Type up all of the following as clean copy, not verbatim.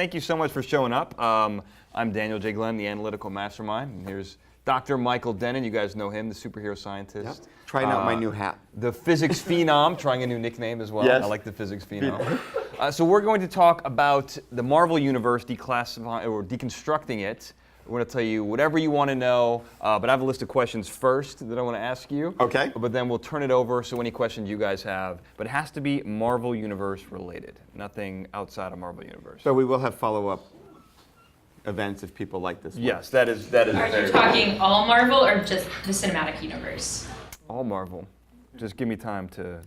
Thank you so much for showing up. I'm Daniel J. Glenn, the analytical mastermind, and here's Dr. Michael Dennin. You guys know him, the superhero scientist. Yep. Trying out my new hat. The physics phenom, trying a new nickname as well. Yes. I like the physics phenom. So we're going to talk about the Marvel Universe, declassifying or deconstructing it. We're going to tell you whatever you want to know, but I have a list of questions first that I want to ask you. Okay. But then we'll turn it over, so any questions you guys have. But it has to be Marvel Universe related, nothing outside of Marvel Universe. So we will have follow-up events if people like this one. Yes, that is. Are you talking all Marvel or just the cinematic universe? All Marvel. Just give me time to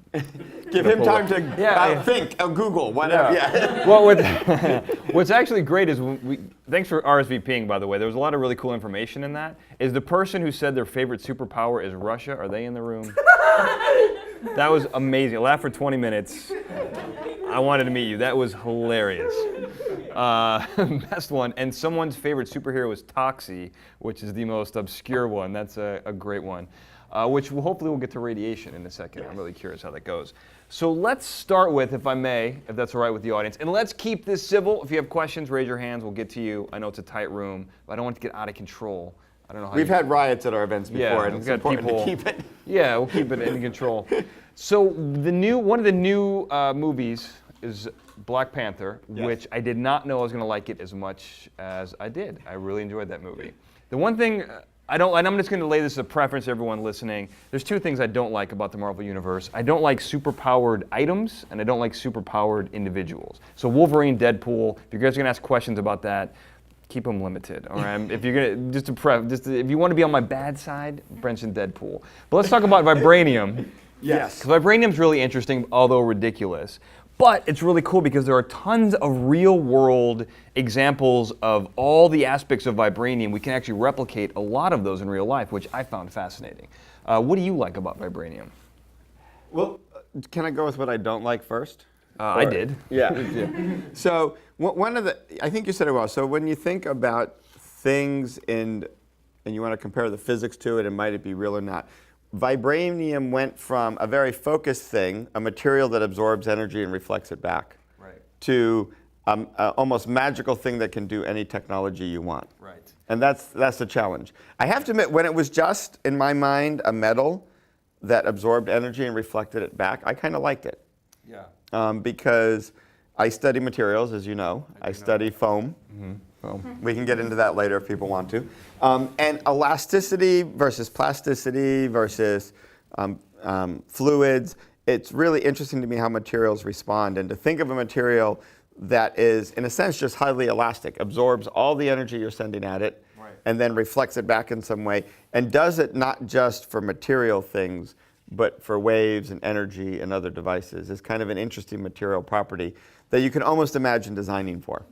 Give him time to think, Google, whatever. Yeah. Well, what's actually great is thanks for RSVPing, by the way. There was a lot of really cool information in that. Is the person who said their favorite superpower is Russia? Are they in the room? That was amazing. I laughed for 20 minutes. I wanted to meet you. That was hilarious. Best one. And someone's favorite superhero is Toxie, which is the most obscure one. That's a great one. Which hopefully we'll get to radiation in a second. I'm really curious how that goes. So let's start with, if I may, if that's all right with the audience, and let's keep this civil. If you have questions, raise your hands. We'll get to you. I know it's a tight room, but I don't want it to get out of control. I don't know how We've had riots at our events before, and it's important to keep it. Yeah, we'll keep it in control. So one of the new movies is Black Panther, which I did not know I was going to like it as much as I did. I really enjoyed that movie. The one thing and I'm just going to lay this as a preference to everyone listening. There's two things I don't like about the Marvel Universe. I don't like superpowered items, and I don't like superpowered individuals. So Wolverine, Deadpool, if you guys are going to ask questions about that, keep them limited, all right? If you're going to, if you want to be on my bad side, mention Deadpool. But let's talk about Vibranium. Yes. Because Vibranium's really interesting, although ridiculous. But it's really cool because there are tons of real-world examples of all the aspects of Vibranium. We can actually replicate a lot of those in real life, which I found fascinating. What do you like about Vibranium? Well, can I go with what I don't like first? I did. Yeah. So I think you said it well. So when you think about things and you want to compare the physics to it, and might it be real or not? Vibranium went from a very focused thing, a material that absorbs energy and reflects it back, to an almost magical thing that can do any technology you want. Right. And that's the challenge. I have to admit, when it was just, in my mind, a metal that absorbed energy and reflected it back, I kind of liked it. Yeah. Because I study materials, as you know. I study foam. Mm-hmm. We can get into that later if people want to. And elasticity versus plasticity versus fluids. It's really interesting to me how materials respond. And to think of a material that is, in a sense, just highly elastic, absorbs all the energy you're sending at it, and then reflects it back in some way, and does it not just for material things, but for waves and energy and other devices, is kind of an interesting material property that you can almost imagine designing for.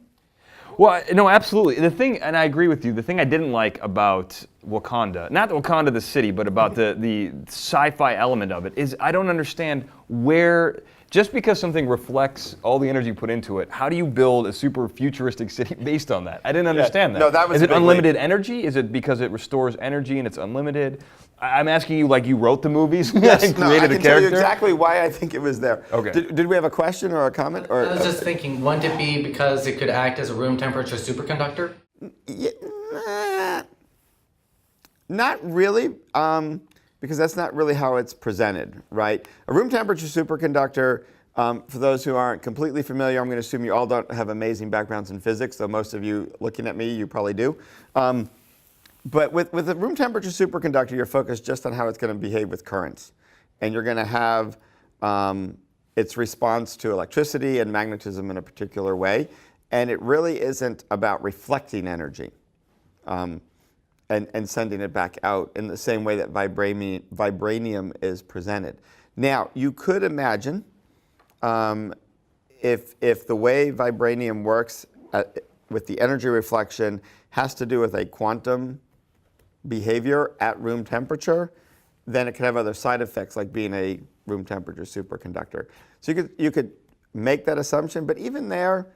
Well, no, absolutely. The thing, and I agree with you, the thing I didn't like about Wakanda, not Wakanda the city, but about the sci-fi element of it, is I don't understand where, just because something reflects all the energy put into it, how do you build a super futuristic city based on that? I didn't understand that. No, that was Is a it big unlimited leap. energy? Is it because it restores energy and it's unlimited? I'm asking you like you wrote the movies Yes, and no, created I a can tell you character? exactly why I think it was there. Okay. Did we have a question or a comment? Or, I was just thinking, wouldn't it be because it could act as a room temperature superconductor? Not really, because that's not really how it's presented, right? A room temperature superconductor, for those who aren't completely familiar, I'm going to assume you all don't have amazing backgrounds in physics, though most of you looking at me, you probably do. But with a room temperature superconductor, you're focused just on how it's going to behave with currents. And you're going to have its response to electricity and magnetism in a particular way. And it really isn't about reflecting energy and sending it back out in the same way that vibranium is presented. Now, you could imagine if the way vibranium works with the energy reflection has to do with a quantum behavior at room temperature, then it could have other side effects like being a room temperature superconductor. So you could make that assumption, but even there,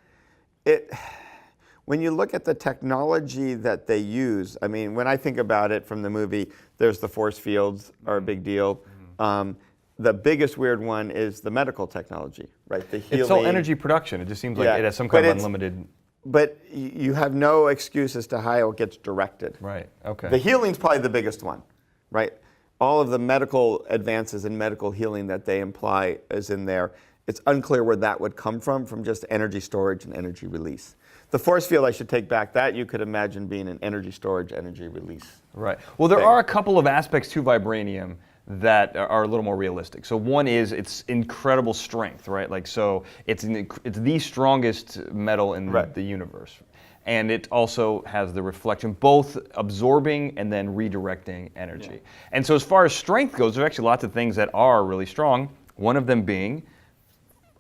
when you look at the technology that they use, I mean, when I think about it from the movie, there's the force fields are a big deal. The biggest weird one is the medical technology, right? The healing. It's all energy production. It just seems like it has some kind of unlimited. but you have no excuse as to how it gets directed. Right. Okay. The healing's probably the biggest one, right? All of the medical advances in medical healing that they imply is in there. It's unclear where that would come from just energy storage and energy release. The force field, I should take back, that you could imagine being an energy storage, energy release. Right. Well, there thing. are a couple of aspects to vibranium that are a little more realistic. So one is its incredible strength, right? Like, so it's the strongest metal in the universe. And it also has the reflection, both absorbing and then redirecting energy. Yeah. And so as far as strength goes, there's actually lots of things that are really strong. One of them being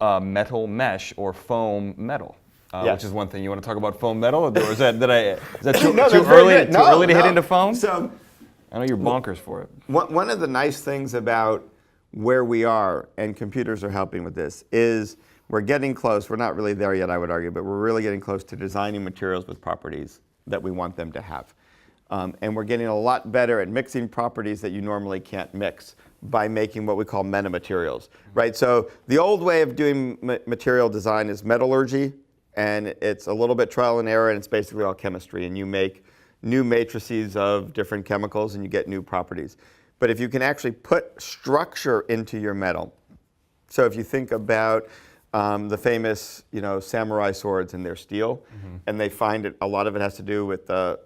metal mesh or foam metal. Which is one thing. You want to talk about foam metal, or is that too early to hit into foam? So, I know you're bonkers for it. One of the nice things about where we are, and computers are helping with this, is we're getting close. We're not really there yet, I would argue, but we're really getting close to designing materials with properties that we want them to have. And we're getting a lot better at mixing properties that you normally can't mix by making what we call metamaterials, right? So the old way of doing material design is metallurgy, and it's a little bit trial and error, and it's basically all chemistry, and you make new matrices of different chemicals and you get new properties. But if you can actually put structure into your metal, so if you think about the famous, samurai swords and their steel, and they find it, a lot of it has to do with the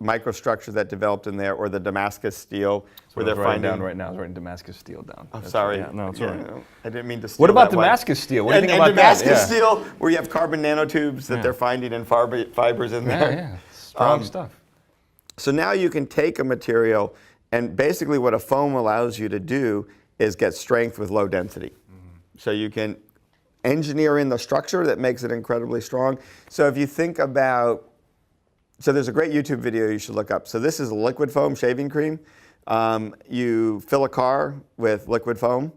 microstructure that developed in there, or the Damascus steel, where they're finding down right now. I was writing Damascus steel down. Oh, sorry. Yeah, no, it's all right. I didn't mean to steal What about that one. Damascus steel? What do you think about Damascus that? steel, where you have carbon nanotubes that they're finding in fibers in there. Yeah, strong stuff. So now you can take a material, and basically what a foam allows you to do is get strength with low density. So you can engineer in the structure that makes it incredibly strong. So if you think about, so there's a great YouTube video you should look up. So this is liquid foam shaving cream. You fill a car with liquid foam,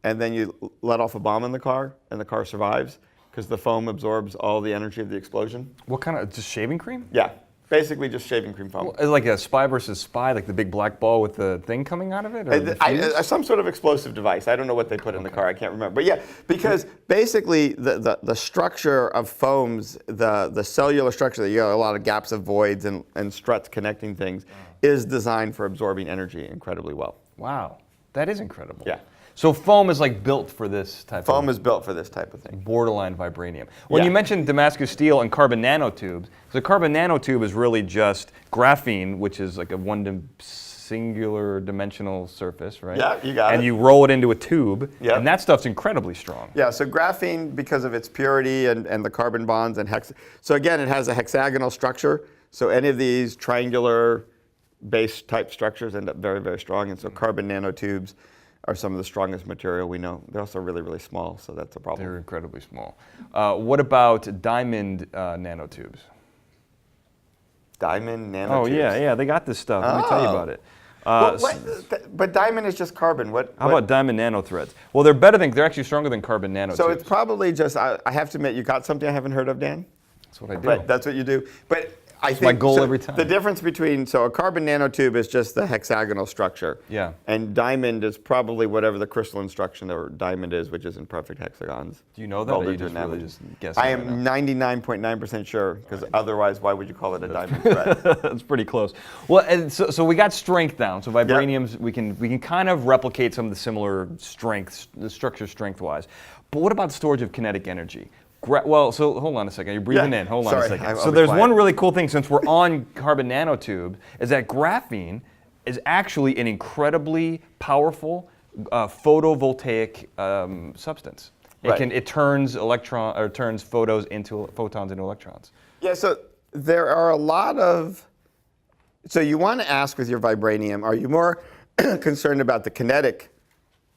and then you let off a bomb in the car, and the car survives because the foam absorbs all the energy of the explosion. What kind of, just shaving cream? Yeah, basically just shaving cream foam. Well, like a spy versus spy, like the big black ball with the thing coming out of it? Or Some sort of explosive device. I don't know what they put in the car. I can't remember. But yeah, because basically the structure of foams, the cellular structure, that you got a lot of gaps of voids and struts connecting things, is designed for absorbing energy incredibly well. Wow, that is incredible. Yeah. So foam is like built for this type of Foam is built for this type of thing. borderline vibranium. When Yeah. you mentioned Damascus steel and carbon nanotubes, the carbon nanotube is really just graphene, which is like a singular dimensional surface, right? Yeah, you got it. And you roll it into a tube, Yep. and that stuff's incredibly strong. Yeah, so graphene, because of its purity and the carbon bonds and so again, it has a hexagonal structure. So any of these triangular base type structures end up very, very strong. And so carbon nanotubes are some of the strongest material we know. They're also really, really small, so that's a problem. They're incredibly small. What about diamond nanotubes? Diamond nanotubes. Oh, yeah, they got this stuff. Let me tell you about it. But diamond is just carbon. How about diamond nanothreads? Well, they're actually stronger than carbon nanotubes. So it's probably just, I have to admit, you got something I haven't heard of, Dan? That's what I do. But that's what you do. But I think my goal every time. The difference between, so a carbon nanotube is just the hexagonal structure. Yeah. And diamond is probably whatever the crystalline structure of diamond is, which is in perfect hexagons. Do you know that, or Welded you to just an really average. just guessing I right am now? 99.9% sure, because otherwise, why would you call it a diamond thread? That's pretty close. Well, and so we got strength down. So vibraniums, we can kind of replicate some of the similar strengths, the structure strength-wise. But what about storage of kinetic energy? So hold on a second. You're breathing in. Hold on a second. So there's one really cool thing, since we're on carbon nanotube, is that graphene is actually an incredibly powerful photovoltaic substance. It turns photons into electrons. Yeah, so there are a lot of, so you want to ask with your vibranium, are you more concerned about the kinetic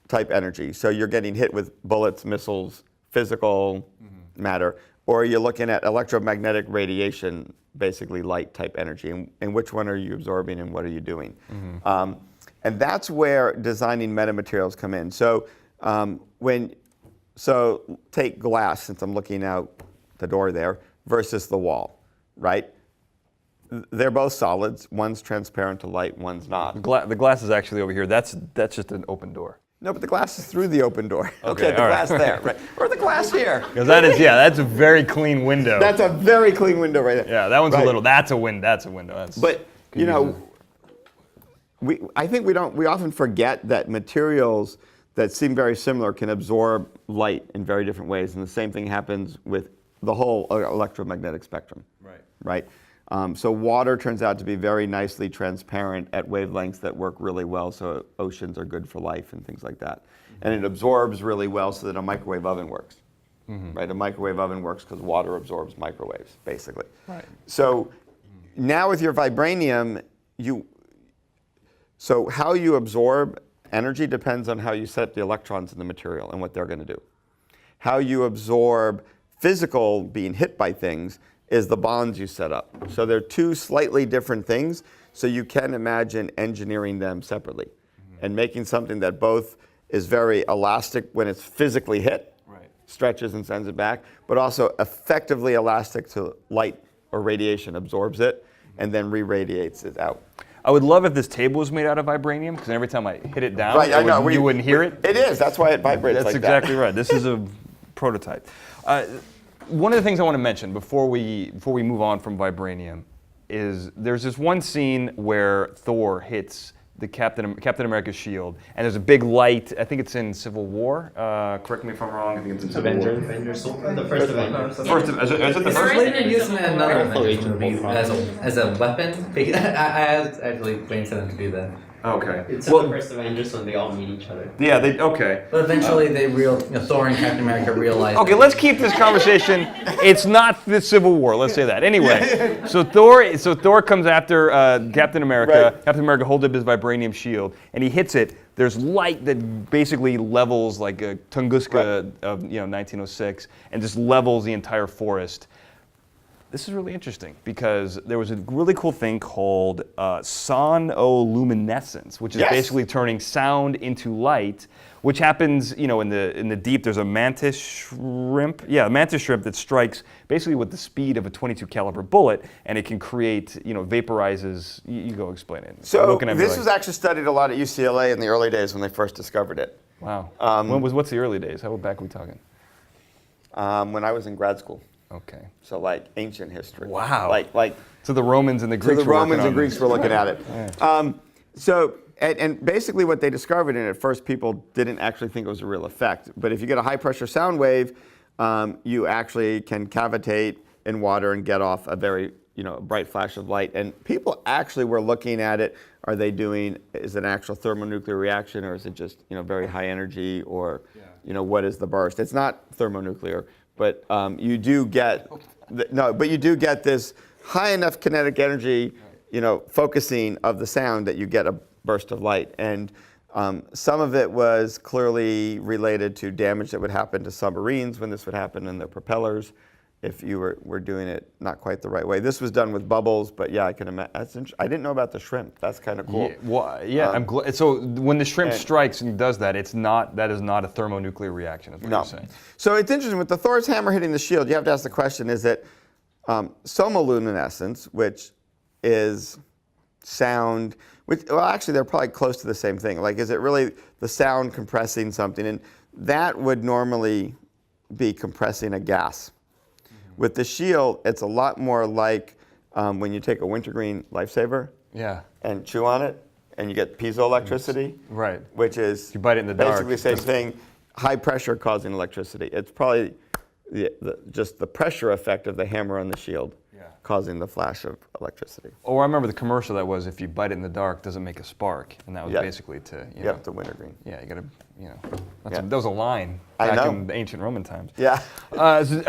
type energy? So you're getting hit with bullets, missiles, physical matter, or are you looking at electromagnetic radiation, basically light type energy, and which one are you absorbing and what are you doing? And that's where designing metamaterials come in. So take glass, since I'm looking out the door there, versus the wall, right? They're both solids. One's transparent to light, one's not. The glass is actually over here. That's just an open door. No, but the glass is through the open door. Okay, the all glass right. there, right? Or the glass here. Because that's a very clean window. That's a very clean window right there. Yeah, that one's Right. a little. That's a window. That's a window. But I think we often forget that materials that seem very similar can absorb light in very different ways, and the same thing happens with the whole electromagnetic spectrum. Right. So water turns out to be very nicely transparent at wavelengths that work really well. So oceans are good for life and things like that, and it absorbs really well so that a microwave oven works. Right. A microwave oven works because water absorbs microwaves, basically. Right. So now with your vibranium, so how you absorb energy depends on how you set the electrons in the material and what they're going to do. How you absorb physical being hit by things is the bonds you set up. So they're two slightly different things, so you can imagine engineering them separately and making something that both is very elastic when it's physically hit, stretches and sends it back, but also effectively elastic to light or radiation, absorbs it, and then re-radiates it out. I would love if this table was made out of vibranium, because every time I hit it down, Right, I know. you wouldn't hear it. It is. That's why it vibrates That's like exactly that. right. This is a prototype. One of the things I want to mention before we move on from vibranium is there's this one scene where Thor hits the Captain America's shield, and there's a big light. I think it's in Civil War. Correct me if I'm wrong. I think it's in Civil War. Avengers, the first Avengers. Is it the first? First and Using then another Civil War. Avengers movie as a weapon. I asked actually waiting for them to do that. Okay. It's in the first Avengers when they all meet each other. Yeah. Okay. But eventually, Thor and Captain America realized. Okay, let's keep this conversation. It's not the Civil War. Let's say that. Anyway, so Thor comes after Captain America. Right. Captain America holds up his vibranium shield, and he hits it. There's light that basically levels like a Tunguska of 1906, and just levels the entire forest. This is really interesting because there was a really cool thing called sonoluminescence, which is Yes. basically turning sound into light, which happens, in the deep. There's a mantis shrimp, a mantis shrimp that strikes basically with the speed of a .22 caliber bullet, and it can create, vaporizes. You go explain it. So Looking at me this like, was actually studied a lot at UCLA in the early days when they first discovered it. wow. What's the early days? How back are we talking? When I was in grad school. Okay. So like ancient history. Wow. Like So the Romans and the so Greeks. the were working Romans on and Greeks this. were looking at it. And basically what they discovered, and at first people didn't actually think it was a real effect, but if you get a high pressure sound wave, you actually can cavitate in water and get off a very bright flash of light. And people actually were looking at it. Is it an actual thermonuclear reaction, or is it just very high energy, or what is the burst? It's not thermonuclear, but you do get this high enough kinetic energy, focusing of the sound that you get a burst of light. And some of it was clearly related to damage that would happen to submarines when this would happen in their propellers, if you were doing it not quite the right way. This was done with bubbles, but yeah, I can imagine. I didn't know about the shrimp. That's kind of cool. I'm glad. So when the shrimp strikes and does that, that is not a thermonuclear reaction, is what you're saying. So it's interesting, with the Thor's hammer hitting the shield, you have to ask the question, is it somoluminescence, which is sound, actually they're probably close to the same thing. Like, is it really the sound compressing something? And that would normally be compressing a gas. With the shield, it's a lot more like when you take a wintergreen lifesaver and chew on it, and you get piezoelectricity, right? Which is you bite it in the dark. Basically the same thing. High pressure causing electricity. It's probably just the pressure effect of the hammer on the shield causing the flash of electricity. Oh, I remember the commercial that was, if you bite it in the dark, doesn't make a spark, and that was basically to the wintergreen. Yeah, you gotta that was a line back in the ancient Roman times. Yeah.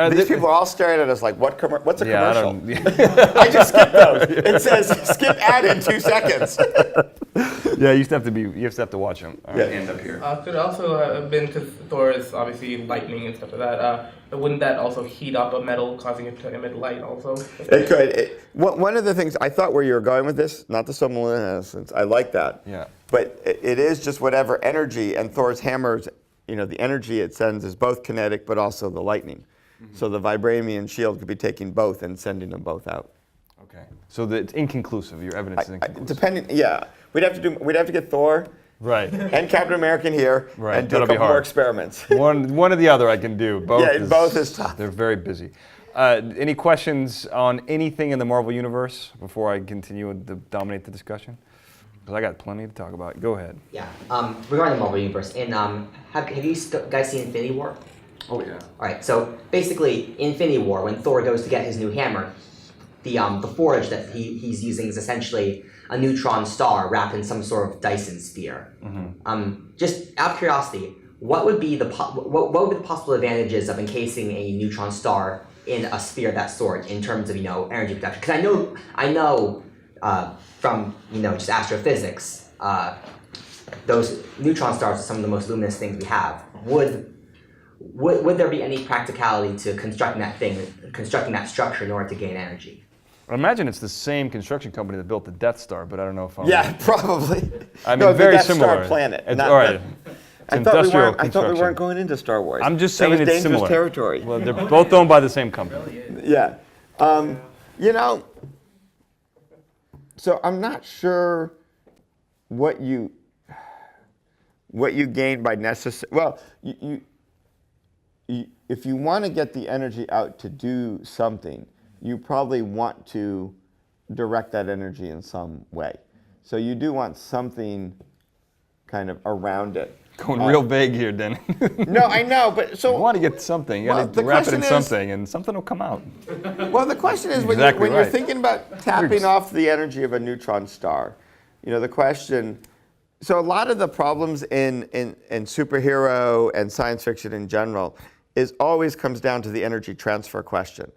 These people are all staring at us like, what's a commercial? I just skipped those. It says skip ad in 2 seconds. Yeah, you have to watch them. All right, hand up here. Could it also have been, because Thor is obviously lightning and stuff like that, wouldn't that also heat up a metal, causing it to emit light also? It could. One of the things, I thought where you were going with this, not the somoluminescence, I like that. Yeah. But it is just whatever energy, and Thor's hammers, the energy it sends is both kinetic but also the lightning. Mm-hmm. So the vibranium shield could be taking both and sending them both out. Okay. So it's inconclusive. Your evidence is inconclusive. We'd have to get Thor Right. and Captain America here, Right, and do a that'll be couple more hard. experiments. One or the other I can do. Both. Yeah, both is tough. They're very busy. Any questions on anything in the Marvel universe before I continue to dominate the discussion? Because I got plenty to talk about. Go ahead. Yeah. Regarding the Marvel universe, have you guys seen Infinity War? Oh yeah. All right. So basically, Infinity War, when Thor goes to get his new hammer, the forge that he's using is essentially a neutron star wrapped in some sort of Dyson sphere. Just out of curiosity, what would be the possible advantages of encasing a neutron star in a sphere of that sort in terms of energy production? Because I know from just astrophysics, those neutron stars are some of the most luminous things we have. Would there be any practicality to constructing that structure in order to gain energy? I imagine it's the same construction company that built the Death Star, but I don't know if I'm. Yeah, probably. I mean, no, very the Death similar. Star planet. It's, Not all right. the- It's I thought, industrial I thought we construction. weren't going into Star Wars. I'm just That saying was it's dangerous similar. territory. Well, they're both owned by the same company. Yeah. So I'm not sure what you gain by necessary. Well, if you want to get the energy out to do something, you probably want to direct that energy in some way. So you do want something kind of around it. Going real vague here, Dennin. No, I know, but so You want to get something. You Well, got the to wrap it in question is- something, and something will come out. Well, the question is, when Exactly you're right. thinking about tapping off the energy of a neutron star, the question. So a lot of the problems in superhero and science fiction in general always comes down to the energy transfer question,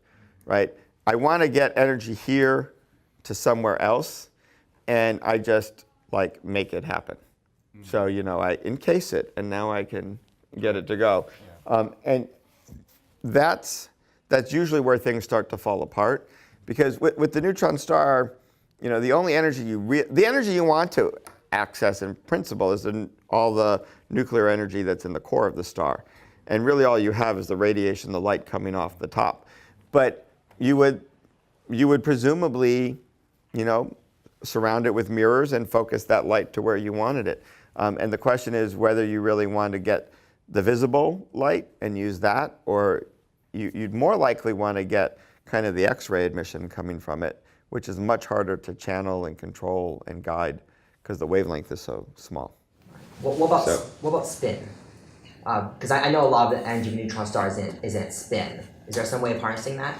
right? I want to get energy here to somewhere else, and I just make it happen. So I encase it, and now I can get it to go, and that's usually where things start to fall apart, because with the neutron star, the only energy the energy you want to access in principle is all the nuclear energy that's in the core of the star, and really all you have is the radiation, the light coming off the top. But you would presumably, surround it with mirrors and focus that light to where you wanted it. And the question is whether you really want to get the visible light and use that, or you'd more likely want to get kind of the X-ray emission coming from it, which is much harder to channel and control and guide because the wavelength is so small. What about spin? Because I know a lot of the energy of neutron stars is in its spin. Is there some way of harnessing that?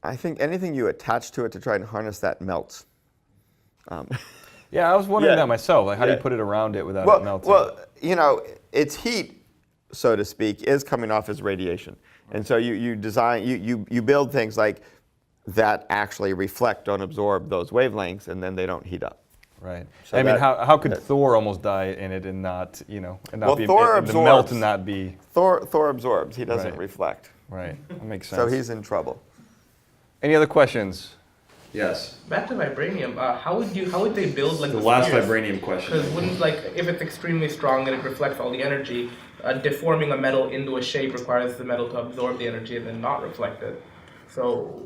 I think anything you attach to it to try and harness that melts. Yeah, I was wondering Yeah. that myself. How do you Yeah. put it around it without it melting? Well, its heat, so to speak, is coming off as radiation, and so you build things like that actually reflect, don't absorb those wavelengths, and then they don't heat up. Right. So I mean, that- how could Thor almost die in it and not, and not Well, be Thor and the melt absorbs. and not be Thor absorbs; he doesn't Right. reflect, right? That makes sense. so he's in trouble. Any other questions? Yes. Back to vibranium. How would they build The last spheres? vibranium question. Because wouldn't if it's extremely strong and it reflects all the energy, deforming a metal into a shape requires the metal to absorb the energy and then not reflect it. So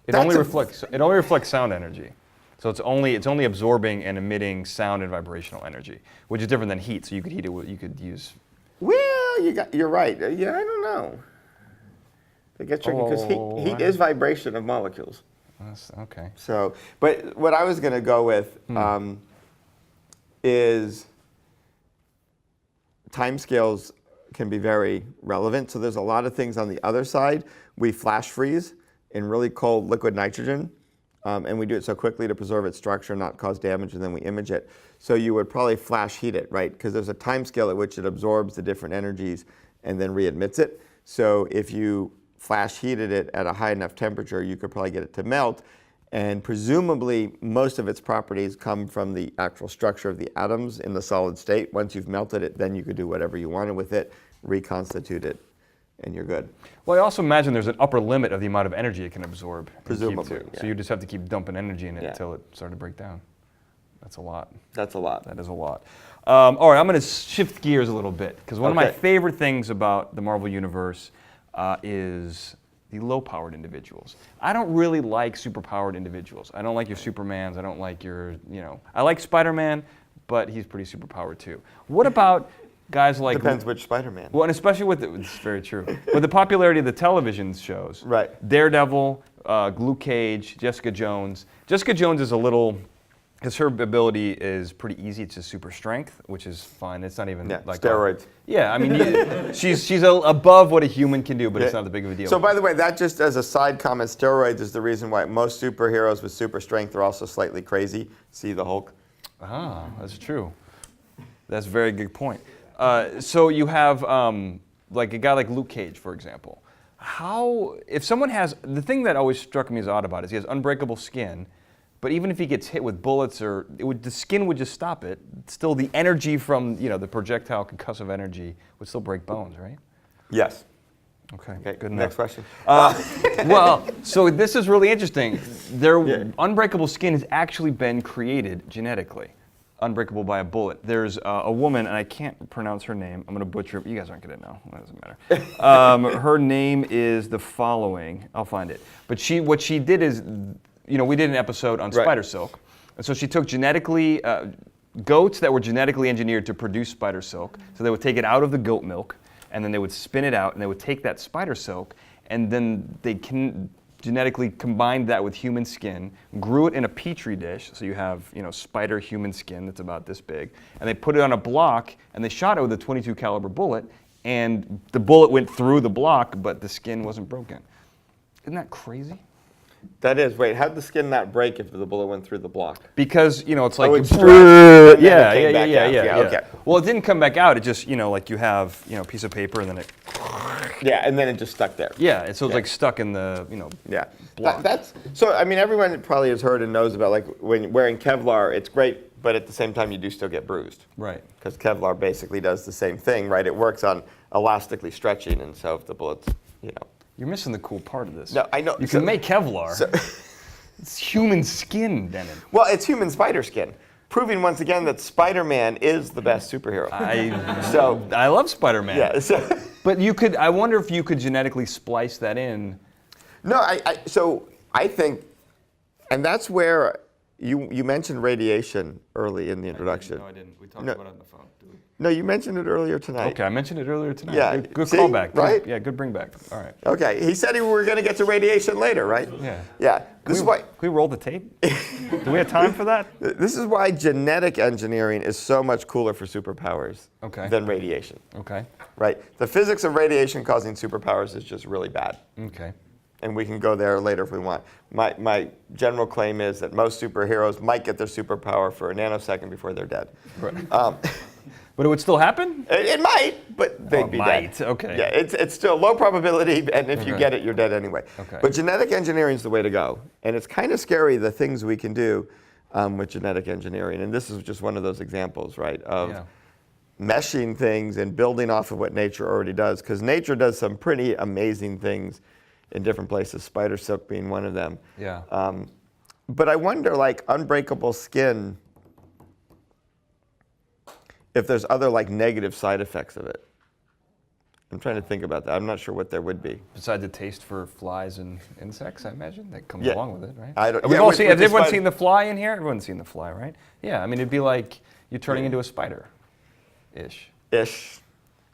It only reflects sound energy. So it's only absorbing and emitting sound and vibrational energy, which is different than heat. So you could heat it you could use. Well, you're right. Yeah, I don't know. It gets tricky because heat is vibration of molecules. That's, okay. So, but what I was going to go with is timescales can be very relevant. So there's a lot of things on the other side. We flash freeze in really cold liquid nitrogen, and we do it so quickly to preserve its structure, not cause damage, and then we image it. So you would probably flash heat it, right? Because there's a time scale at which it absorbs the different energies and then re-emits it. So if you flash heated it at a high enough temperature, you could probably get it to melt. And presumably, most of its properties come from the actual structure of the atoms in the solid state. Once you've melted it, then you could do whatever you wanted with it, reconstitute it, and you're good. Well, I also imagine there's an upper limit of the amount of energy it can absorb. and keep Presumably, to. yeah. So you just have to keep dumping energy in it Yeah. until it started to break down. That's a lot. That's a lot. That is a lot. All right, I'm going to shift gears a little bit because one of my Okay. favorite things about the Marvel Universe is the low-powered individuals. I don't really like super-powered individuals. I don't like your Supermans. I don't like your, I like Spider-Man, but he's pretty super-powered too. What about guys like... Depends which Spider-Man. Well, and especially it's very true. With the popularity of the television shows. Right. Daredevil, Luke Cage, Jessica Jones. Jessica Jones is a little... Because her ability is pretty easy. It's just super strength, which is fine. It's not even like steroids. Yeah, I mean, she's above what a human can do, but it's not that big of a deal. So by the way, that just as a side comment, steroids is the reason why most superheroes with super strength are also slightly crazy. See the Hulk? Ah, that's true. That's a very good point. So you have like a guy like Luke Cage, for example. If someone has, the thing that always struck me as odd about it is he has unbreakable skin, but even if he gets hit with bullets, the skin would just stop it. Still, the energy from the projectile concussive energy would still break bones, right? Yes. Okay. Good. Enough. Next question. Well, so this is really interesting. Unbreakable skin has actually been created genetically, unbreakable by a bullet. There's a woman, and I can't pronounce her name. I'm going to butcher it. You guys aren't going to know. It doesn't matter. Her name is the following. I'll find it. But what she did is, we did an episode on spider silk. And so she took goats that were genetically engineered to produce spider silk. So they would take it out of the goat milk, and then they would spin it out, and they would take that spider silk, and then they genetically combined that with human skin, grew it in a petri dish, so you have spider human skin that's about this big, and they put it on a block, and they shot it with a .22 caliber bullet, and the bullet went through the block, but the skin wasn't broken. Isn't that crazy? That is. Wait, how'd the skin not break if the bullet went through the block? Because it's like it stretched, and then it came back out. yeah. Okay. Well, it didn't come back out. It just like you have a piece of paper and then it. Yeah, and then it just stuck there. Yeah, and so it's like stuck in the Yeah. block. That's so. I mean, everyone probably has heard and knows about like when wearing Kevlar. It's great, but at the same time, you do still get bruised. Right. Because Kevlar basically does the same thing, right? It works on elastically stretching, and so if the bullets, You're missing the cool part of this. No, I know. You can make Kevlar. It's human skin, Dennin. Well, it's human spider skin, proving once again that Spider-Man is the best superhero. I love Spider-Man. Yeah. But I wonder if you could genetically splice that in. No, so I think, and that's where you mentioned radiation early in the introduction. No, I didn't. We talked about it on the phone. No, you mentioned it earlier tonight. Okay, I mentioned it earlier tonight. Yeah. Good See? callback. Right? Yeah, good bring back. All right. Okay, he said we were going to get to radiation later, right? Yeah. Yeah. Can we roll the tape? Do we have time for that? This is why genetic engineering is so much cooler for superpowers than radiation. Okay. Right? The physics of radiation causing superpowers is just really bad. Okay. And we can go there later if we want. My general claim is that most superheroes might get their superpower for a nanosecond before they're dead. Right. But it would still happen? It might, but they'd be dead. Okay. Yeah, it's still low probability, and if you get it, you're dead anyway. Okay. But genetic engineering is the way to go. And it's kind of scary, the things we can do with genetic engineering. And this is just one of those examples, right, of meshing things and building off of what nature already does. Because nature does some pretty amazing things in different places, spider silk being one of them. Yeah. But I wonder, like, unbreakable skin, if there's other like negative side effects of it. I'm trying to think about that. I'm not sure what there would be. Besides the taste for flies and insects, I imagine that comes along with it, right? I don't. We've all seen. Has everyone seen the fly in here? Everyone's seen the fly, right? Yeah. I mean, it'd be like you're turning into a spider, ish. Ish.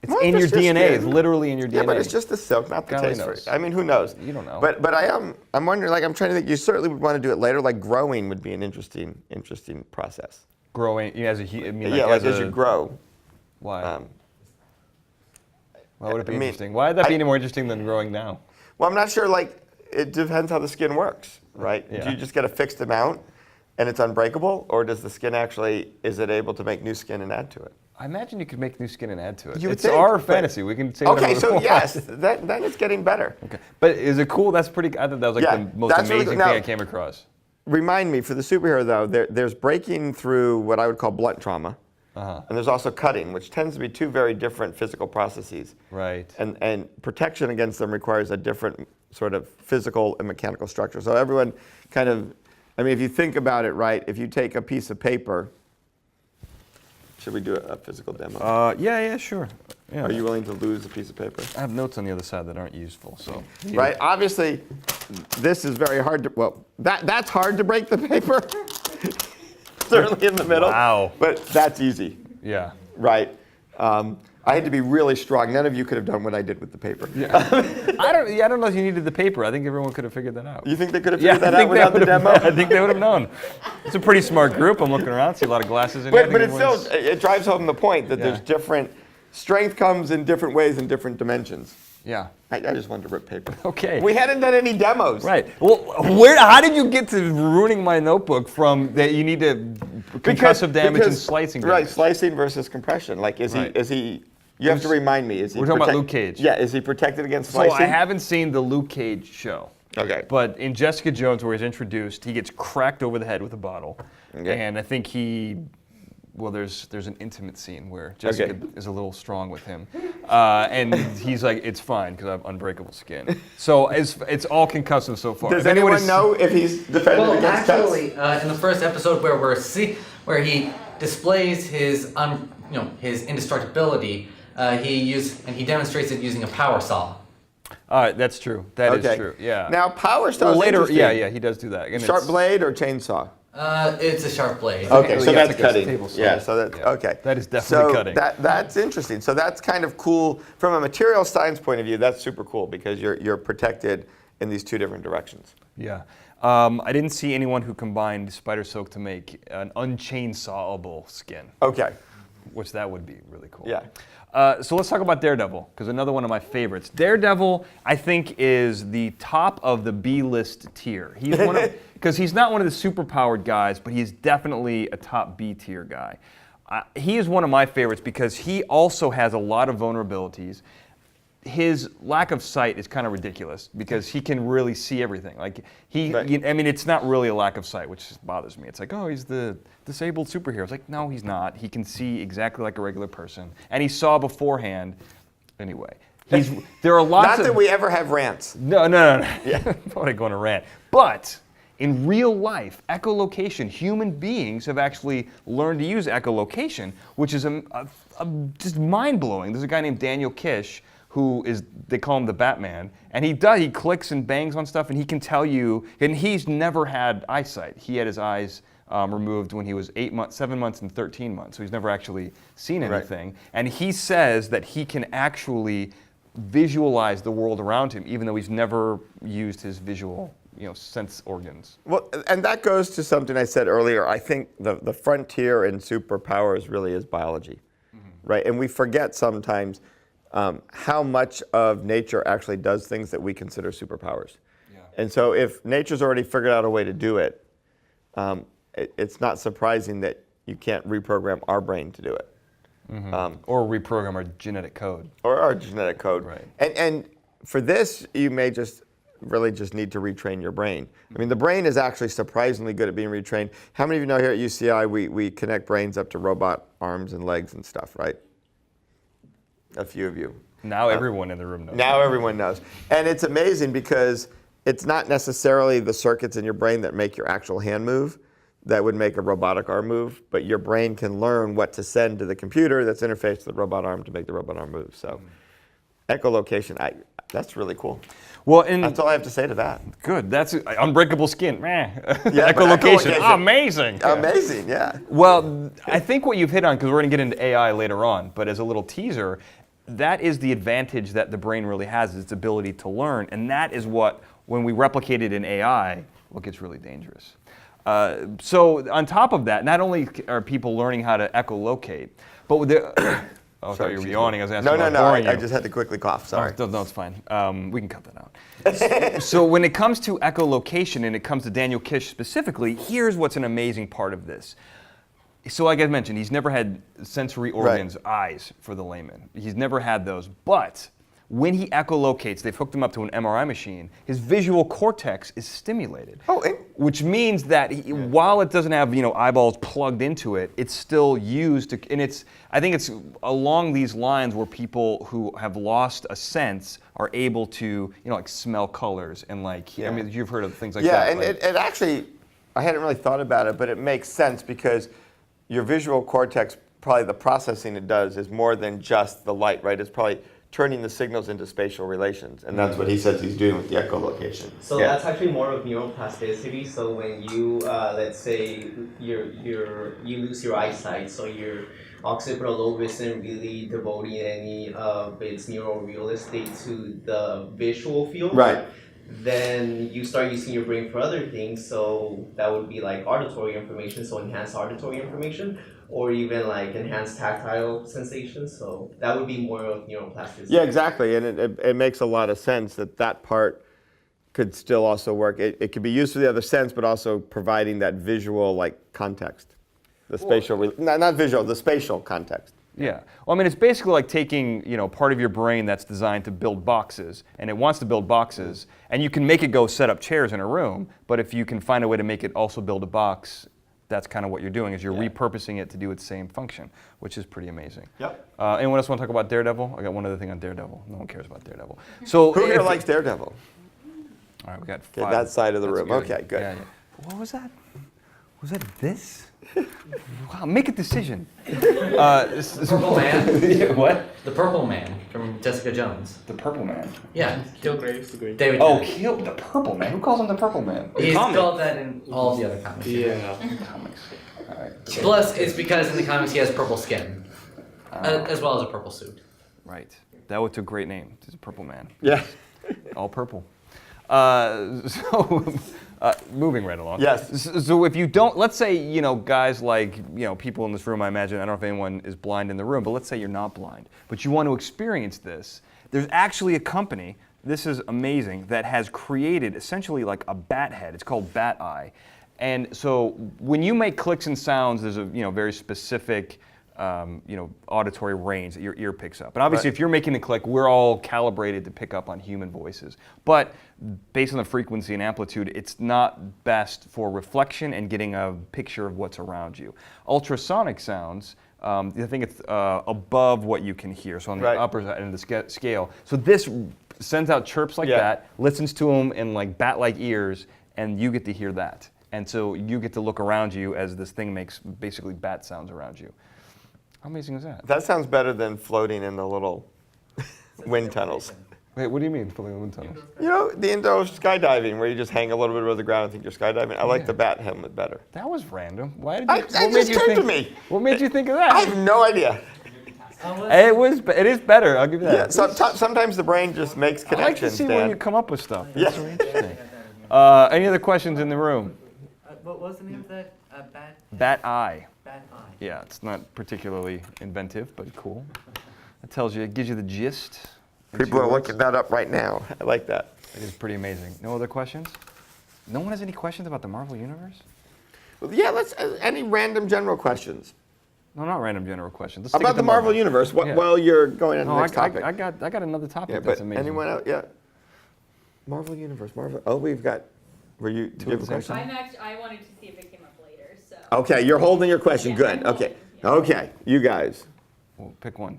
It's in your DNA. It's literally in your DNA. Yeah, but it's just the silk, not the God only taste for knows. it. I mean, who knows? You don't know. But I'm wondering. Like, I'm trying to think. You certainly would want to do it later. Like growing would be an interesting process. Growing as a as you grow. Why? Why would it be interesting? Why would that be any more interesting than growing now? Well, I'm not sure. Like, it depends how the skin works, right? Yeah. Do you just get a fixed amount, and it's unbreakable, or does the skin is it able to make new skin and add to it? I imagine you could make new skin and add to it. You would It's think, our but- fantasy. We can say whatever Okay, we so want. yes, then it's getting better. Okay, but is it cool? That's pretty. I thought that was like the most that's really amazing good. thing Now- I came across. Remind me, for the superhero though, there's breaking through what I would call blunt trauma, and there's also cutting, which tends to be two very different physical processes. Right. And protection against them requires a different sort of physical and mechanical structure. So everyone kind of, I mean, if you think about it, right, if you take a piece of paper Should we do a physical demo? Yeah, sure. Yeah. Are you willing to lose a piece of paper? I have notes on the other side that aren't useful, so. Right. Obviously, this is very hard to. Well, that's hard to break the paper. Certainly in the middle. Wow. But that's easy. Yeah. Right. I had to be really strong. None of you could have done what I did with the paper. Yeah. I don't know if you needed the paper. I think everyone could have figured that out. You think they could have figured that out without the demo? I think they would have known. It's a pretty smart group. I'm looking around, see a lot of glasses in here. But it still it drives home the point that Yeah. there's different strength comes in different ways in different dimensions. Yeah. I just wanted to rip paper. Okay. We hadn't done any demos. Right. Well, how did you get to ruining my notebook from that you need to concussive damage and slicing damage? Right, slicing versus compression. Like, is he? You have to remind me. Is he? We're talking about Luke Cage. Yeah. Is he protected against slicing? So I haven't seen the Luke Cage show. Okay. But in Jessica Jones, where he's introduced, he gets cracked over the head with a bottle, Okay. and I think there's an intimate scene where Jessica is a little strong with him, and he's like, "It's fine because I have unbreakable skin." So it's all concussive so far. Does If anyone anyone know if he's defended Well, against cuts? actually, in the first episode where he displays his his indestructibility, he demonstrates it using a power saw. All right, that's true. That is true. Yeah. Now, power stuff. Well, later, yeah, he does do that. And Sharp it's- blade or chainsaw? It's a sharp blade. Okay, so Yeah, that's it's like a cutting. table saw. Yeah, so that's okay. That is definitely so cutting. That's interesting. So that's kind of cool from a material science point of view. That's super cool because you're protected in these two different directions. Yeah. I didn't see anyone who combined spider silk to make an unchainsawable skin, Okay. which that would be really cool. Yeah. So let's talk about Daredevil, because another one of my favorites. Daredevil, I think, is the top of the B-list tier. He's one of, because he's not one of the superpowered guys, but he's definitely a top B-tier guy. He is one of my favorites because he also has a lot of vulnerabilities. His lack of sight is kind of ridiculous because he can really see everything. Like I mean, it's not really a lack of sight, which bothers me. It's like, oh, he's the disabled superhero. It's like, no, he's not. He can see exactly like a regular person, and he saw beforehand. Anyway, there are lots. Not that we ever have rants. No. Yeah, why would I go on a rant? But in real life, echolocation, human beings have actually learned to use echolocation, which is just mind-blowing. There's a guy named Daniel Kish, who is, they call him the Batman, and he clicks and bangs on stuff, and he can tell you, and he's never had eyesight. He had his eyes removed when he was 7 months and 13 months, so he's never actually seen anything. Right. And he says that he can actually visualize the world around him, even though he's never used his visual sense organs. Well, and that goes to something I said earlier. I think the frontier in superpowers really is biology, right? And we forget sometimes how much of nature actually does things that we consider superpowers. Yeah. And so if nature's already figured out a way to do it, it's not surprising that you can't reprogram our brain to do it. Or reprogram our genetic code. Or our genetic code. Right. And for this, you may really just need to retrain your brain. I mean, the brain is actually surprisingly good at being retrained. How many of you know here at UCI we connect brains up to robot arms and legs and stuff, right? A few of you. Now everyone in the room knows. Now everyone knows. And it's amazing because it's not necessarily the circuits in your brain that make your actual hand move that would make a robotic arm move, but your brain can learn what to send to the computer that's interfaced to the robot arm to make the robot arm move. So echolocation, that's really cool. Well, and that's all I have to say to that. Good. That's unbreakable skin. Yeah, echolocation. Amazing. Amazing, yeah. Well, I think what you've hit on, because we're going to get into AI later on, but as a little teaser, that is the advantage that the brain really has, is its ability to learn. And that is what, when we replicate it in AI, what gets really dangerous. So on top of that, not only are people learning how to echolocate, but with the... Oh, I thought you were yawning. I was asking about boring you. I just had to quickly cough, sorry. Oh, no, it's fine. We can cut that out. So when it comes to echolocation and it comes to Daniel Kish specifically, here's what's an amazing part of this. So like I mentioned, he's never had sensory organs, eyes for the layman. He's never had those. But when he echolocates, they've hooked him up to an MRI machine, his visual cortex is stimulated. Which means that while it doesn't have eyeballs plugged into it, it's still used to, and I think it's along these lines where people who have lost a sense are able to, like smell colors and I mean, you've heard of things like that. Yeah, and it actually, I hadn't really thought about it, but it makes sense because your visual cortex probably the processing it does is more than just the light, right? It's probably turning the signals into spatial relations, and that's what he says he's doing with the echolocation. So that's actually more of neuroplasticity. So when you, let's say, you lose your eyesight, so your occipital lobe isn't really devoting any of its neural real estate to the visual field. Right. Then you start using your brain for other things. So that would be like auditory information, so enhanced auditory information, or even like enhanced tactile sensations. So that would be more of neuroplasticity. Yeah, exactly, and it makes a lot of sense that part could still also work. It could be used for the other sense, but also providing that visual like context, the spatial, not visual, the spatial context. Yeah. Well, I mean, it's basically like taking, part of your brain that's designed to build boxes, and it wants to build boxes, and you can make it go set up chairs in a room, but if you can find a way to make it also build a box, that's kind of what you're doing, is you're repurposing it to do its same function, which is pretty amazing. Yep. Anyone else want to talk about Daredevil? I got one other thing on Daredevil. No one cares about Daredevil. So Who here likes Daredevil? All right, we got Okay, five. that side of the That's room. good. Okay, good. Yeah, yeah. What was that? Was that this? Wow, make a decision. Purple Man. Yeah, what? The Purple Man from Jessica Jones. The Purple Man. Yeah. Kilgrave's David. Oh, Tennant. kill the Purple Man. Who calls him the Purple Man? He's Comic. called that in all of the other comics. Yeah. Comics. All right. Plus, it's because in the comics he has purple skin, as well as a purple suit. Right. That was a great name. It's a Purple Man. Yeah. All purple. Moving right along. Yes. So if you don't, let's say, guys like, people in this room, I imagine, I don't know if anyone is blind in the room, but let's say you're not blind, but you want to experience this. There's actually a company, this is amazing, that has created essentially like a bat head. It's called Bat Eye. And so when you make clicks and sounds, there's a, very specific auditory range that your ear picks up. And obviously, Right. if you're making the click, we're all calibrated to pick up on human voices. But based on the frequency and amplitude, it's not best for reflection and getting a picture of what's around you. Ultrasonic sounds, I think it's above what you can hear, so on the Right. upper end of the scale. So this sends out chirps like that, listens to them in like bat-like ears, and you get to hear that. And so you get to look around you as this thing makes basically bat sounds around you. How amazing is that? That sounds better than floating in the little wind tunnels. Wait, what do you mean, floating in the wind tunnels? The indoor skydiving where you just hang a little bit above the ground and think you're skydiving. I like the bat helmet better. That was random. Why did you? It just came to me. What made you think of that? I have no idea. It is better. I'll give you that. Yeah, sometimes the brain just makes I like to connections, see Dan. where you come up with stuff. Yeah. That's really interesting. Any other questions in the room? What was the name of that? Bat Eye. Bat Eye. Yeah, it's not particularly inventive, but cool. It tells you, it gives you the gist. People are looking that up right now. I like that. It is pretty amazing. No other questions? No one has any questions about the Marvel Universe? Well, yeah, let's. Any random general questions No, not random general questions. Let's stick about with the Marvel Universe? Yeah. While you're going on No, the next topic. I got another topic Yeah, that's but amazing. anyone else? Yeah. Marvel Universe. Marvel. Oh, we've got. Were you? Did you have a question? I wanted to see if it came up later, so. Okay, you're holding your question. Yeah, Good. I'm Okay. holding, Okay. You guys. Well, pick one.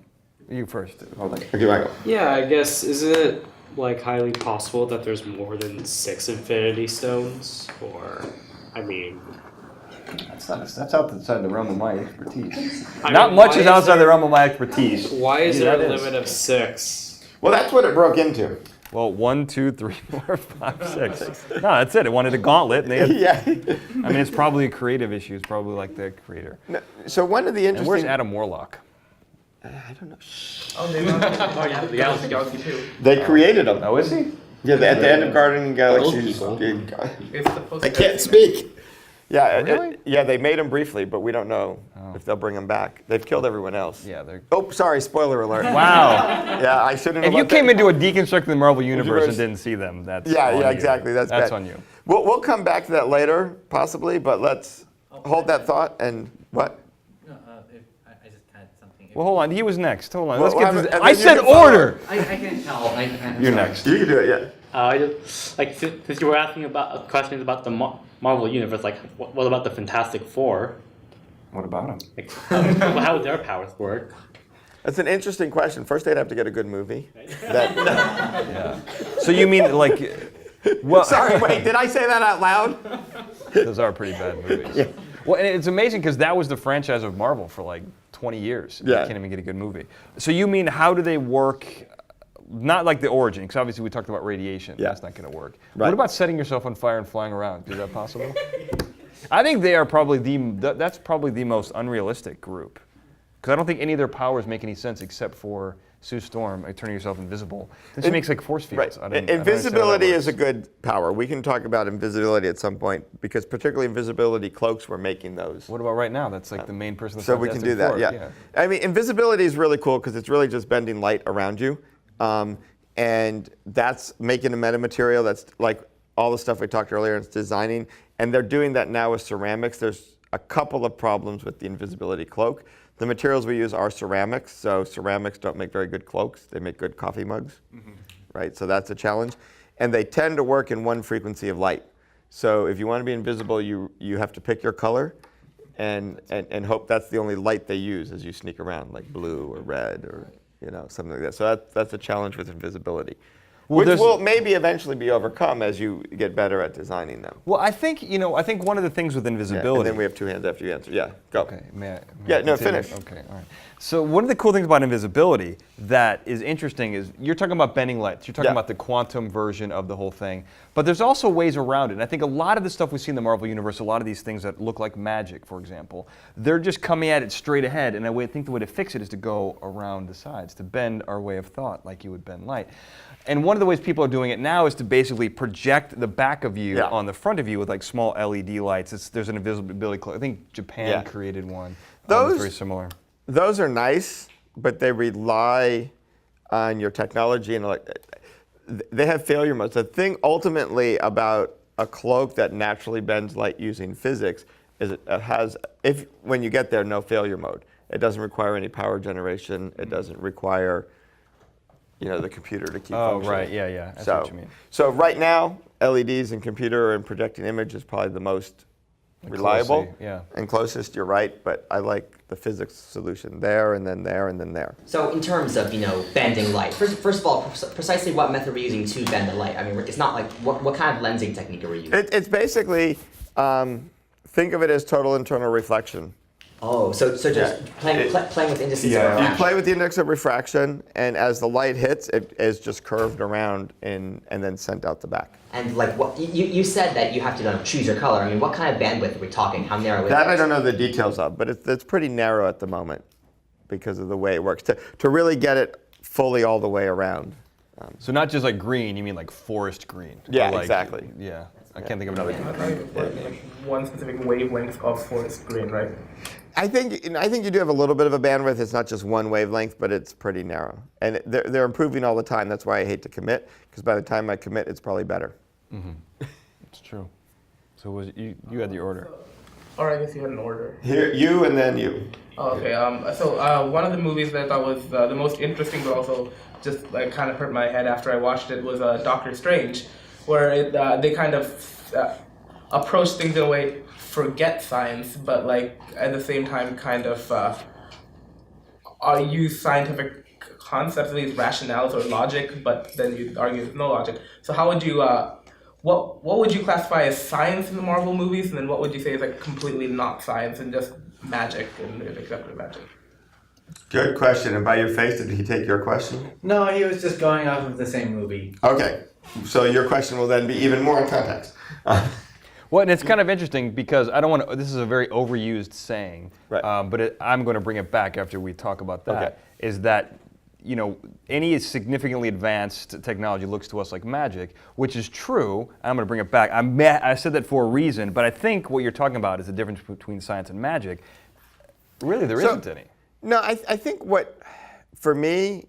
You first. Hold on. Okay, Michael. Yeah, I guess, isn't it like highly possible that there's more than 6 Infinity Stones? Or, I mean, That's outside the realm of my expertise. I Not mean, much why is outside the realm of my expertise. why is Yeah, there a that is. limit of 6? Well, that's what it broke into. Well, 1, 2, 3, 4, 5, 6. No, that's it. It wanted a gauntlet. And they had, Yeah. I mean, it's probably a creative issue. It's probably like the creator. No, so one of the And where's interesting. Adam Warlock? I don't know. Oh, they oh yeah, the Galaxy 2. They created them. Oh, is he? Yeah, at the end of Guardian of the Galaxy. It's supposed I to can't speak. Yeah, Really? yeah, they made them briefly, but we don't know if they'll bring them back. They've killed everyone else. Yeah, they're. Oh, sorry, spoiler alert. Wow. Yeah, I shouldn't have. If you let came that- into a deconstructed Marvel universe Universe. and didn't see them, that's Yeah, on yeah, you. exactly. That's bad. on you. We'll come back to that later, possibly, but let's hold that thought and what? No, I just had something. Well, hold on. He was next. Hold on. Well, Let's get well, this. and I then you said can follow. order. I can't tell. I'm You're sorry. next. You can do it, yeah. Since you were asking about questions about the Marvel Universe, like, what about the Fantastic Four? What about him? Like, how would their powers work? That's an interesting question. First, they'd have to get a good movie. That, Yeah. So you mean like? Well, sorry, wait, did I say that out loud? those are pretty bad movies. Well, and it's amazing because that was the franchise of Marvel for like 20 years. Yeah. You can't even get a good movie. So you mean, how do they work? Not like the origin, because obviously we talked about radiation. Yeah. That's not going to work. Right. What about setting yourself on fire and flying around? Is that possible? I think they are probably that's probably the most unrealistic group, because I don't think any of their powers make any sense except for Sue Storm, like turning yourself invisible. Then she makes like force fields. Right. I don't understand how that Invisibility is a works. good power. We can talk about invisibility at some point, because particularly invisibility cloaks, we're making those. What about right now? That's like the main person. That's So we can do that, yeah. I mean, invisibility is really cool because it's really just bending light around you. And that's making a metamaterial. That's like all the stuff we talked earlier, it's designing. And they're doing that now with ceramics. There's a couple of problems with the invisibility cloak. The materials we use are ceramics, so ceramics don't make very good cloaks. They make good coffee mugs, right? So that's a challenge. And they tend to work in one frequency of light. So if you want to be invisible, you have to pick your color and hope that's the only light they use as you sneak around, like blue or red or something like that. So that's a challenge with invisibility. Which will maybe eventually be overcome as you get better at designing them. Well, I think one of the things with invisibility. And then we have two hands after you answer. Yeah, go. Okay, may I Yeah, no, continue? finish. Okay, all right. So one of the cool things about invisibility that is interesting is you're talking about bending lights. You're talking about the quantum version of the whole thing. But there's also ways around it. And I think a lot of the stuff we see in the Marvel Universe, a lot of these things that look like magic, for example, they're just coming at it straight ahead. And I think the way to fix it is to go around the sides, to bend our way of thought like you would bend light. And one of the ways people are doing it now is to basically project the back of you on the front of you with like small LED lights. There's an invisibility cloak. I think Japan created one. That's very similar. Those are nice, but they rely on your technology and they have failure modes. The thing ultimately about a cloak that naturally bends light using physics is it has, when you get there, no failure mode. It doesn't require any power generation. It doesn't require the computer to keep functioning. Oh, right, yeah. I see what you mean. So right now, LEDs and computer and projecting image is probably the most reliable and closest, you're right, but I like the physics solution there and then there and then there. So in terms of, bending light, first of all, precisely what method are we using to bend the light? I mean, it's not like, what kind of lensing technique are we using? It's basically, think of it as total internal reflection. Oh, so just playing with indices of refraction. You play with the index of refraction, and as the light hits, it is just curved around and then sent out the back. And like what you said that you have to choose your color. I mean, what kind of bandwidth are we talking? How narrow is it? That I don't know the details of, but it's pretty narrow at the moment because of the way it works. To really get it fully all the way around. So not just like green, you mean like forest green? Yeah, like, exactly. Yeah, I can't think of another. Like one specific wavelength of forest green, right? I think you do have a little bit of a bandwidth. It's not just one wavelength, but it's pretty narrow. And they're improving all the time. That's why I hate to commit, because by the time I commit, it's probably better. It's true. So you had the order. Or I guess you had an order. Here, you and then you. Oh, okay. So one of the movies that I thought was the most interesting, but also just like kind of hurt my head after I watched it, was Doctor Strange, where they kind of approach things in a way, forget science, but like at the same time kind of use scientific concepts, these rationales or logic, but then you argue there's no logic. So how would you what would you classify as science in the Marvel movies, and then what would you say is like completely not science and just magic and accepted magic? Good question. And by your face, did he take your question? No, he was just going off of the same movie. Okay. So your question will then be even more in context. Well, and it's kind of interesting because I don't want to. This is a very overused saying, Right. But I'm going to bring it back after we talk about that. Okay. Is that any significantly advanced technology looks to us like magic, which is true. I'm going to bring it back. I said that for a reason, but I think what you're talking about is the difference between science and magic. Really, there isn't any. No, I think for me,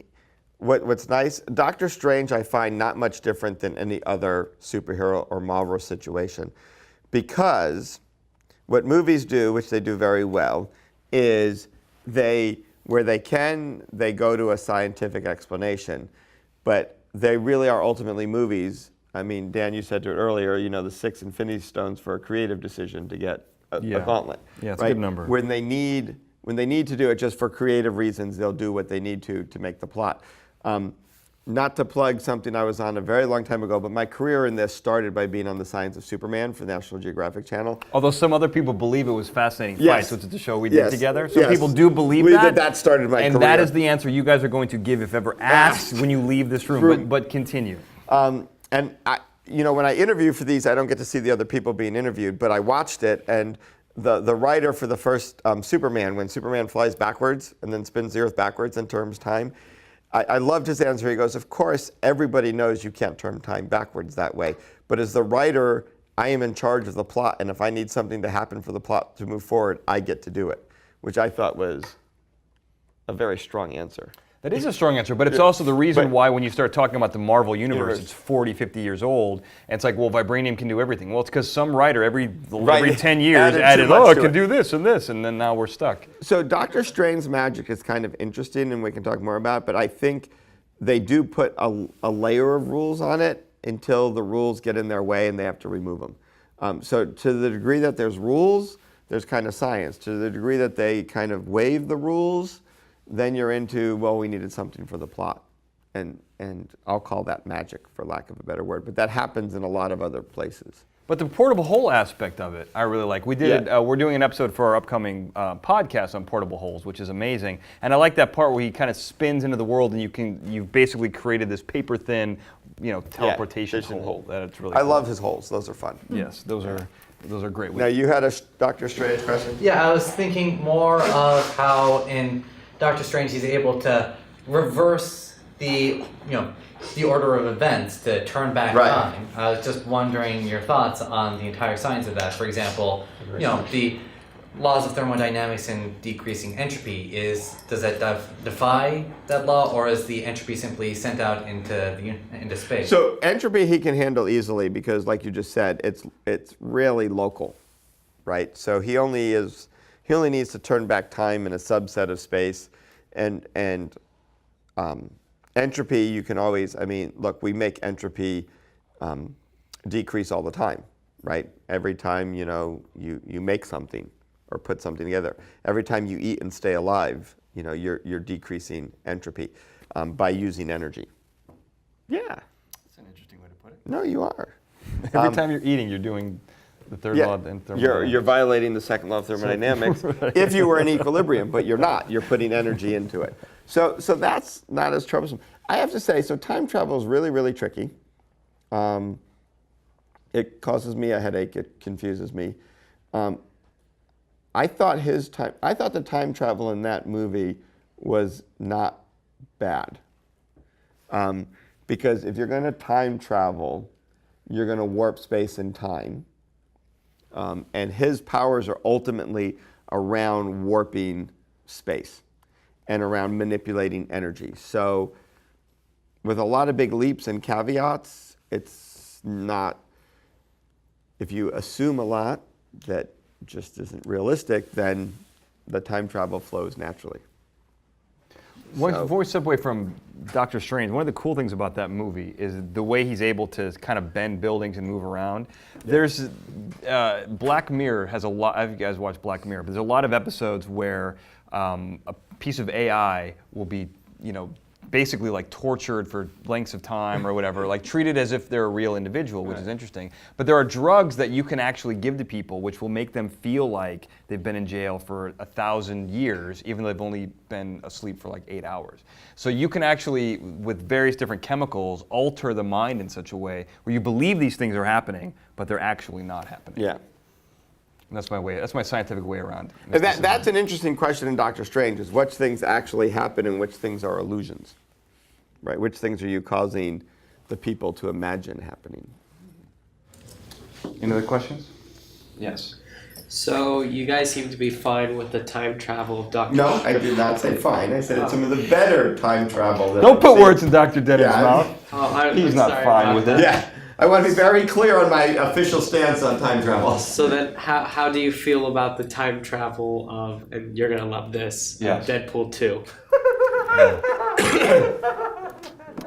what's nice, Doctor Strange I find not much different than any other superhero or Marvel situation. Because what movies do, which they do very well, is where they go to a scientific explanation, but they really are ultimately movies. I mean, Dan, you said to it earlier, the 6 Infinity Stones for a creative decision to get a gauntlet. Yeah, it's right? a good number. When they need to do it just for creative reasons, they'll do what they need to make the plot. not to plug something I was on a very long time ago, but my career in this started by being on The Science of Superman for the National Geographic Channel. Although some other people believe it was Fascinating Yes. Fights, which is the show we Yes. did together. Some Yes. people do believe Believe that. that started my and career. that is the answer you guys are going to give if ever asked when you leave this room. But continue. And when I interview for these, I don't get to see the other people being interviewed, but I watched it, and the writer for the first Superman, when Superman flies backwards and then spins the Earth backwards and turns time, I loved his answer. He goes, of course, everybody knows you can't turn time backwards that way, but as the writer, I am in charge of the plot, and if I need something to happen for the plot to move forward, I get to do it, which I thought was a very strong answer. That is a strong answer, but it's also the reason why when you start talking about the Marvel universe, it's 40, 50 years old, and it's like, well, vibranium can do everything. Well, it's because some writer every 10 years added, it can do this, and then now we're stuck. So Doctor Strange's magic is kind of interesting, and we can talk more about it, but I think they do put a layer of rules on it until the rules get in their way and they have to remove them. So to the degree that there's rules, there's kind of science. To the degree that they kind of waive the rules, then you're into, well, we needed something for the plot. And I'll call that magic, for lack of a better word. But that happens in a lot of other places. But the portable hole aspect of it, I really like. We did. We're doing an episode for our upcoming podcast on portable holes, which is amazing. And I like that part where he kind of spins into the world, and you've basically created this paper thin, teleportation hole. That's really. I cool. love his holes. Those are fun. Yes, those are great. Now you had a Doctor Strange question. Yeah, I was thinking more of how in Doctor Strange he's able to reverse the order of events to turn back time. I was just wondering your thoughts on the entire science of that. For example, the laws of thermodynamics and decreasing entropy, does that defy that law, or is the entropy simply sent out into space? So entropy he can handle easily because, like you just said, it's really local, right? So he only needs to turn back time in a subset of space, and entropy you can always. I mean, look, we make entropy decrease all the time, right? Every time you make something or put something together, every time you eat and stay alive, you're decreasing entropy by using energy. Yeah. That's an interesting way to put it. No, you are. Every time you're eating, you're doing the third law in thermodynamics. You're violating the second law of thermodynamics if you were in equilibrium, but you're not. You're putting energy into it. So that's not as troublesome. I have to say, so time travel is really, really tricky. It causes me a headache. It confuses me. I thought the time travel in that movie was not bad. Because if you're going to time travel, you're going to warp space and time. And his powers are ultimately around warping space and around manipulating energy. So with a lot of big leaps and caveats, it's not, if you assume a lot that just isn't realistic, then the time travel flows naturally. Before we step away from Doctor Strange, one of the cool things about that movie is the way he's able to kind of bend buildings and move around. There's Black Mirror has a lot. I don't know if you guys watch Black Mirror, but there's a lot of episodes where a piece of AI will be, basically like tortured for lengths of time or whatever, like treated as if they're a real individual, which is interesting. But there are drugs that you can actually give to people which will make them feel like they've been in jail for 1,000 years, even though they've only been asleep for like 8 hours. So you can actually, with various different chemicals, alter the mind in such a way where you believe these things are happening, but they're actually not happening. Yeah. And that's my scientific way around. And that's an interesting question in Doctor Strange, is which things actually happen and which things are illusions, right? Which things are you causing the people to imagine happening? Any other questions? Yes. So you guys seem to be fine with the time travel of Doctor No, Strange. I did not say fine. I said it's some of the better time travel. Don't put words in Dr. Dennin's mouth. Oh, He's I'm not sorry fine about with that. it. Yeah, I want to be very clear on my official stance on time travel. So then, how do you feel about the time travel of, and you're gonna love this, Yes. Deadpool 2?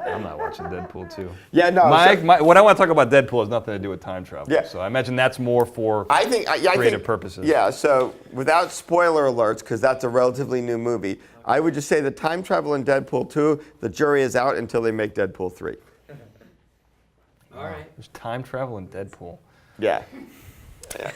I'm not watching Deadpool 2. Yeah, no. What I want to talk about Deadpool has nothing to do with time travel. Yeah. So I imagine that's more for creative purposes. Yeah, so without spoiler alerts, because that's a relatively new movie, I would just say the time travel in Deadpool 2, the jury is out until they make Deadpool 3. All right. There's time travel in Deadpool. Yeah.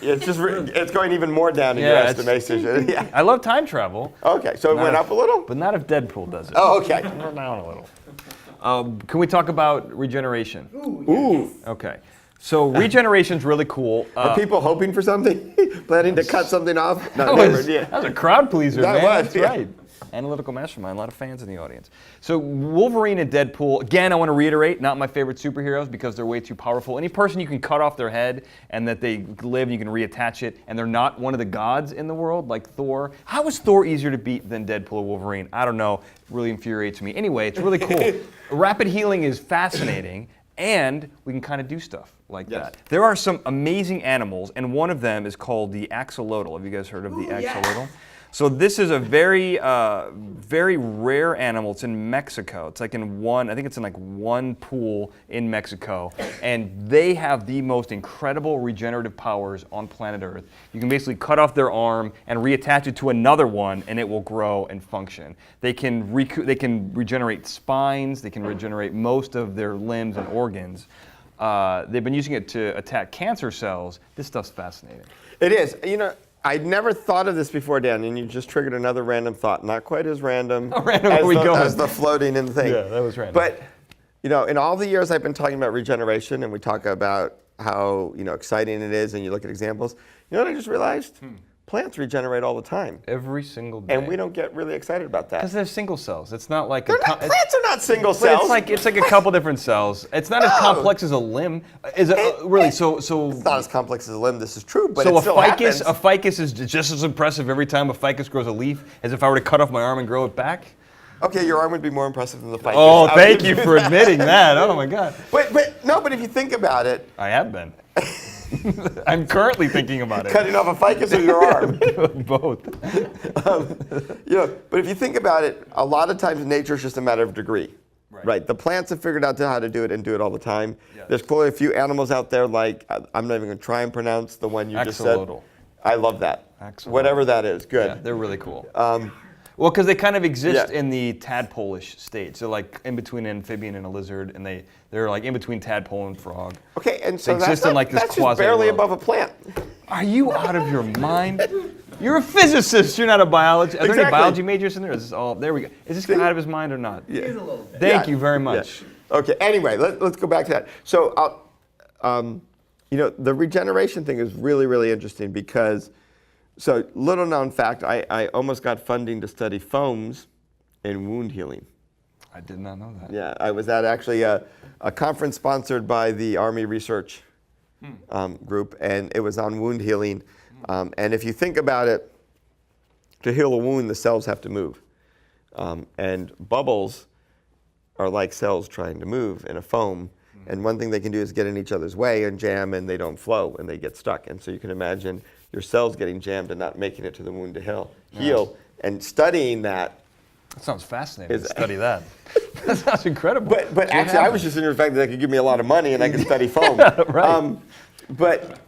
It's just it's going even more down in your estimation. Yeah. I love time travel. Okay, so it went up a little? But not if Deadpool does it. Oh, okay. We're down a little. Can we talk about regeneration? Ooh. Okay. So regeneration's really cool. Are people hoping for something? Planning to cut something off? No, that never. Yeah. was a crowd pleaser, That man. was, That's yeah. right. Analytical mastermind, a lot of fans in the audience. So Wolverine and Deadpool, again, I want to reiterate, not my favorite superheroes because they're way too powerful. Any person you can cut off their head and that they live and you can reattach it and they're not one of the gods in the world like Thor. How is Thor easier to beat than Deadpool or Wolverine? I don't know. It really infuriates me. Anyway, it's really cool. Rapid healing is fascinating and we can kind of do stuff like that. There are some amazing animals and one of them is called the axolotl. Have you guys heard of the axolotl? So this is a very, very rare animal. It's in Mexico. It's like in I think it's in like one pool in Mexico. And they have the most incredible regenerative powers on planet Earth. You can basically cut off their arm and reattach it to another one and it will grow and function. They can regenerate spines. They can regenerate most of their limbs and organs. They've been using it to attack cancer cells. This stuff's fascinating. It is. You know, I'd never thought of this before, Dan, and you just triggered another random thought. Not quite as random, as the floating in the thing. Yeah, that was random. But, you know, in all the years I've been talking about regeneration, and we talk about how, you know, exciting it is, and you look at examples, you know what I just realized? Plants regenerate all the time. Every single day. And we don't get really excited about that. Because they're single cells. It's not like Plants are not single But cells. it's like a couple different cells. It's not as complex as a limb. Is it really? So it's not as complex as a limb. This is true, but so it still happens. a ficus is just as impressive every time a ficus grows a leaf as if I were to cut off my arm and grow it back. Okay, your arm would be more impressive than the ficus. Oh, thank you for admitting that. Oh my God. But if you think about it, I have been. I'm currently thinking about it. Cutting off a ficus or your arm? Both. You know, but if you think about it, a lot of times nature is just a matter of degree. Right. The plants have figured out how to do it and do it all the time. Yes. There's clearly a few animals out there like, I'm not even going to try and pronounce the one you Axolotl. just said. I love that. Axolotl. Whatever that is, good. Yeah, they're really cool. Well, because they kind of exist in the tadpole-ish stage. So like in between an amphibian and a lizard, and they're like in between tadpole and frog. Okay, and so that's just barely above a plant. Are you out of your mind? You're a physicist. You're not a biologist. Are there any biology majors in there? Is this all? There we go. Is this guy out of his mind or not? Yeah. He's a little bit. Thank you very much. Yeah. Okay. Anyway, let's go back to that. So, you know, the regeneration thing is really, really interesting because. So, little known fact, I almost got funding to study foams in wound healing. I did not know that. Yeah, I was at actually a conference sponsored by the Army Research Group, and it was on wound healing. And if you think about it, to heal a wound, the cells have to move. And bubbles are like cells trying to move in a foam. And one thing they can do is get in each other's way and jam, and they don't flow, and they get stuck. And so you can imagine your cells getting jammed and not making it to the wound to heal. And studying that. That sounds fascinating to study that. That sounds incredible. But actually, I was just interested in the fact that they could give me a lot of money and I could study foam. Right. But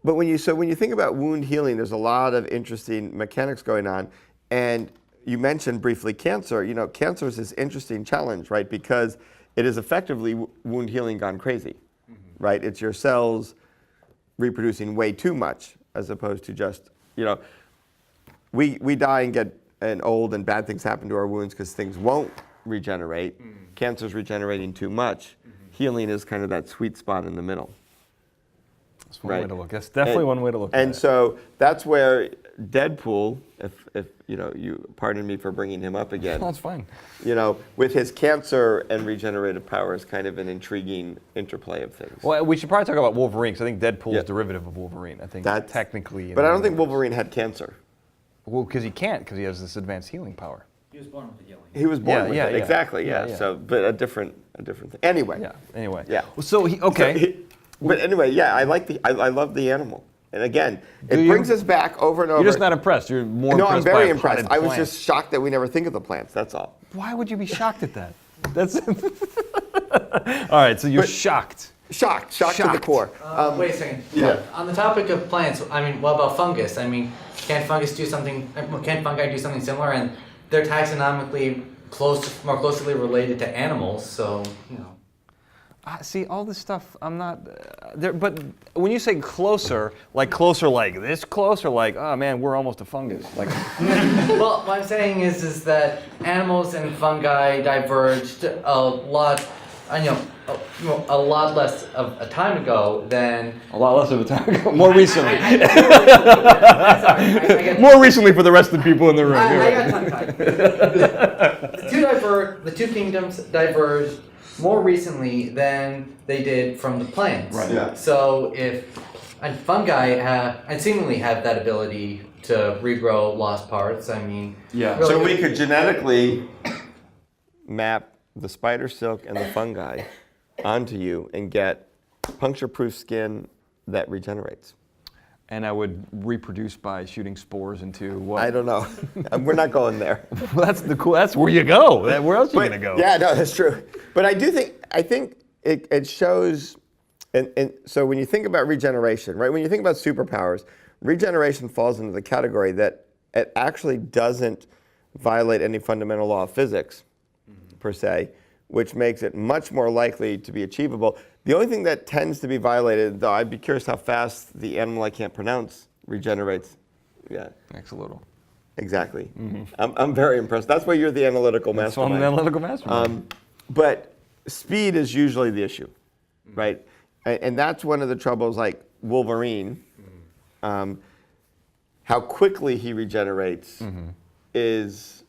when you think about wound healing, there's a lot of interesting mechanics going on. And you mentioned briefly cancer. You know, cancer is this interesting challenge, right? Because it is effectively wound healing gone crazy, right? It's your cells reproducing way too much as opposed to just, you know, we die and get old and bad things happen to our wounds because things won't regenerate. Cancer's regenerating too much. Healing is kind of that sweet spot in the middle. That's one way to look. That's definitely one way to look at it. And so that's where Deadpool, if you know, you pardon me for bringing him up again. That's fine. You know, with his cancer and regenerative powers, kind of an intriguing interplay of things. Well, we should probably talk about Wolverine because I think Deadpool is derivative of Wolverine. I think That's, technically. But I don't think Wolverine had cancer. Well, because he can't, because he has this advanced healing power. He was born with the healing. He was born with it. Yeah. Exactly. Yeah. So, but a different thing. Anyway. Yeah. Anyway. Yeah. Well, so But anyway, yeah, I love the animal. And again, it brings us back over and over. You're just not impressed. You're more no, impressed I'm very by impressed. potted I was plant. just shocked that we never think of the plants. That's all. Why would you be shocked at that? That's all right. So you're shocked. Shocked to the Shocked. core. Wait a second. Yeah. On the topic of plants, I mean, what about fungus? I mean, can fungi do something similar? And they're taxonomically more closely related to animals, so you know. See, all this stuff, I'm not there. But when you say closer like this close, or like, oh man, we're almost a fungus. Like, Well, what I'm saying is that animals and fungi diverged a lot, a lot less of a time ago than. a lot less of a time ago. More recently. Sorry, I get- More recently for the rest of the people in the room. I You're got right. tongue-tied. The two kingdoms diverged more recently than they did from the plants. Right. Yeah. So fungi seemingly have that ability to regrow lost parts. I mean, Yeah. really- So we could genetically map the spider silk and the fungi onto you and get puncture-proof skin that regenerates. And I would reproduce by shooting spores into what? I don't know. We're not going there. Well, that's the cool. That's where you go. Where else are you gonna go? Yeah, no, that's true. But I think it shows, and so when you think about regeneration, right? When you think about superpowers, regeneration falls into the category that it actually doesn't violate any fundamental law of physics, per se, which makes it much more likely to be achievable. The only thing that tends to be violated, though, I'd be curious how fast the animal I can't pronounce regenerates. Yeah, Next a little. exactly. I'm very impressed. That's why you're the analytical So I'm mastermind. an analytical mastermind. But speed is usually the issue, right? And that's one of the troubles, like Wolverine. How quickly he regenerates is,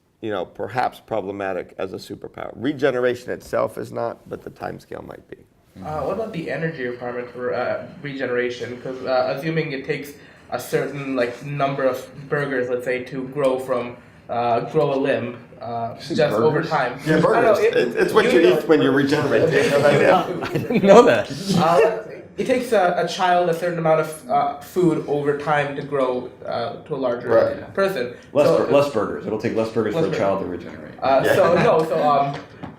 perhaps problematic as a superpower. Regeneration itself is not, but the timescale might be. What about the energy requirement for regeneration? Because assuming it takes a certain number of burgers, let's say, to grow a limb, just over time. Yeah, I burgers. don't know, It's what you eat when you regenerate. I didn't know that. It takes a child a certain amount of food over time to grow to a larger Right. person. Less burgers. It'll take less burgers Less for a burgers. child to regenerate.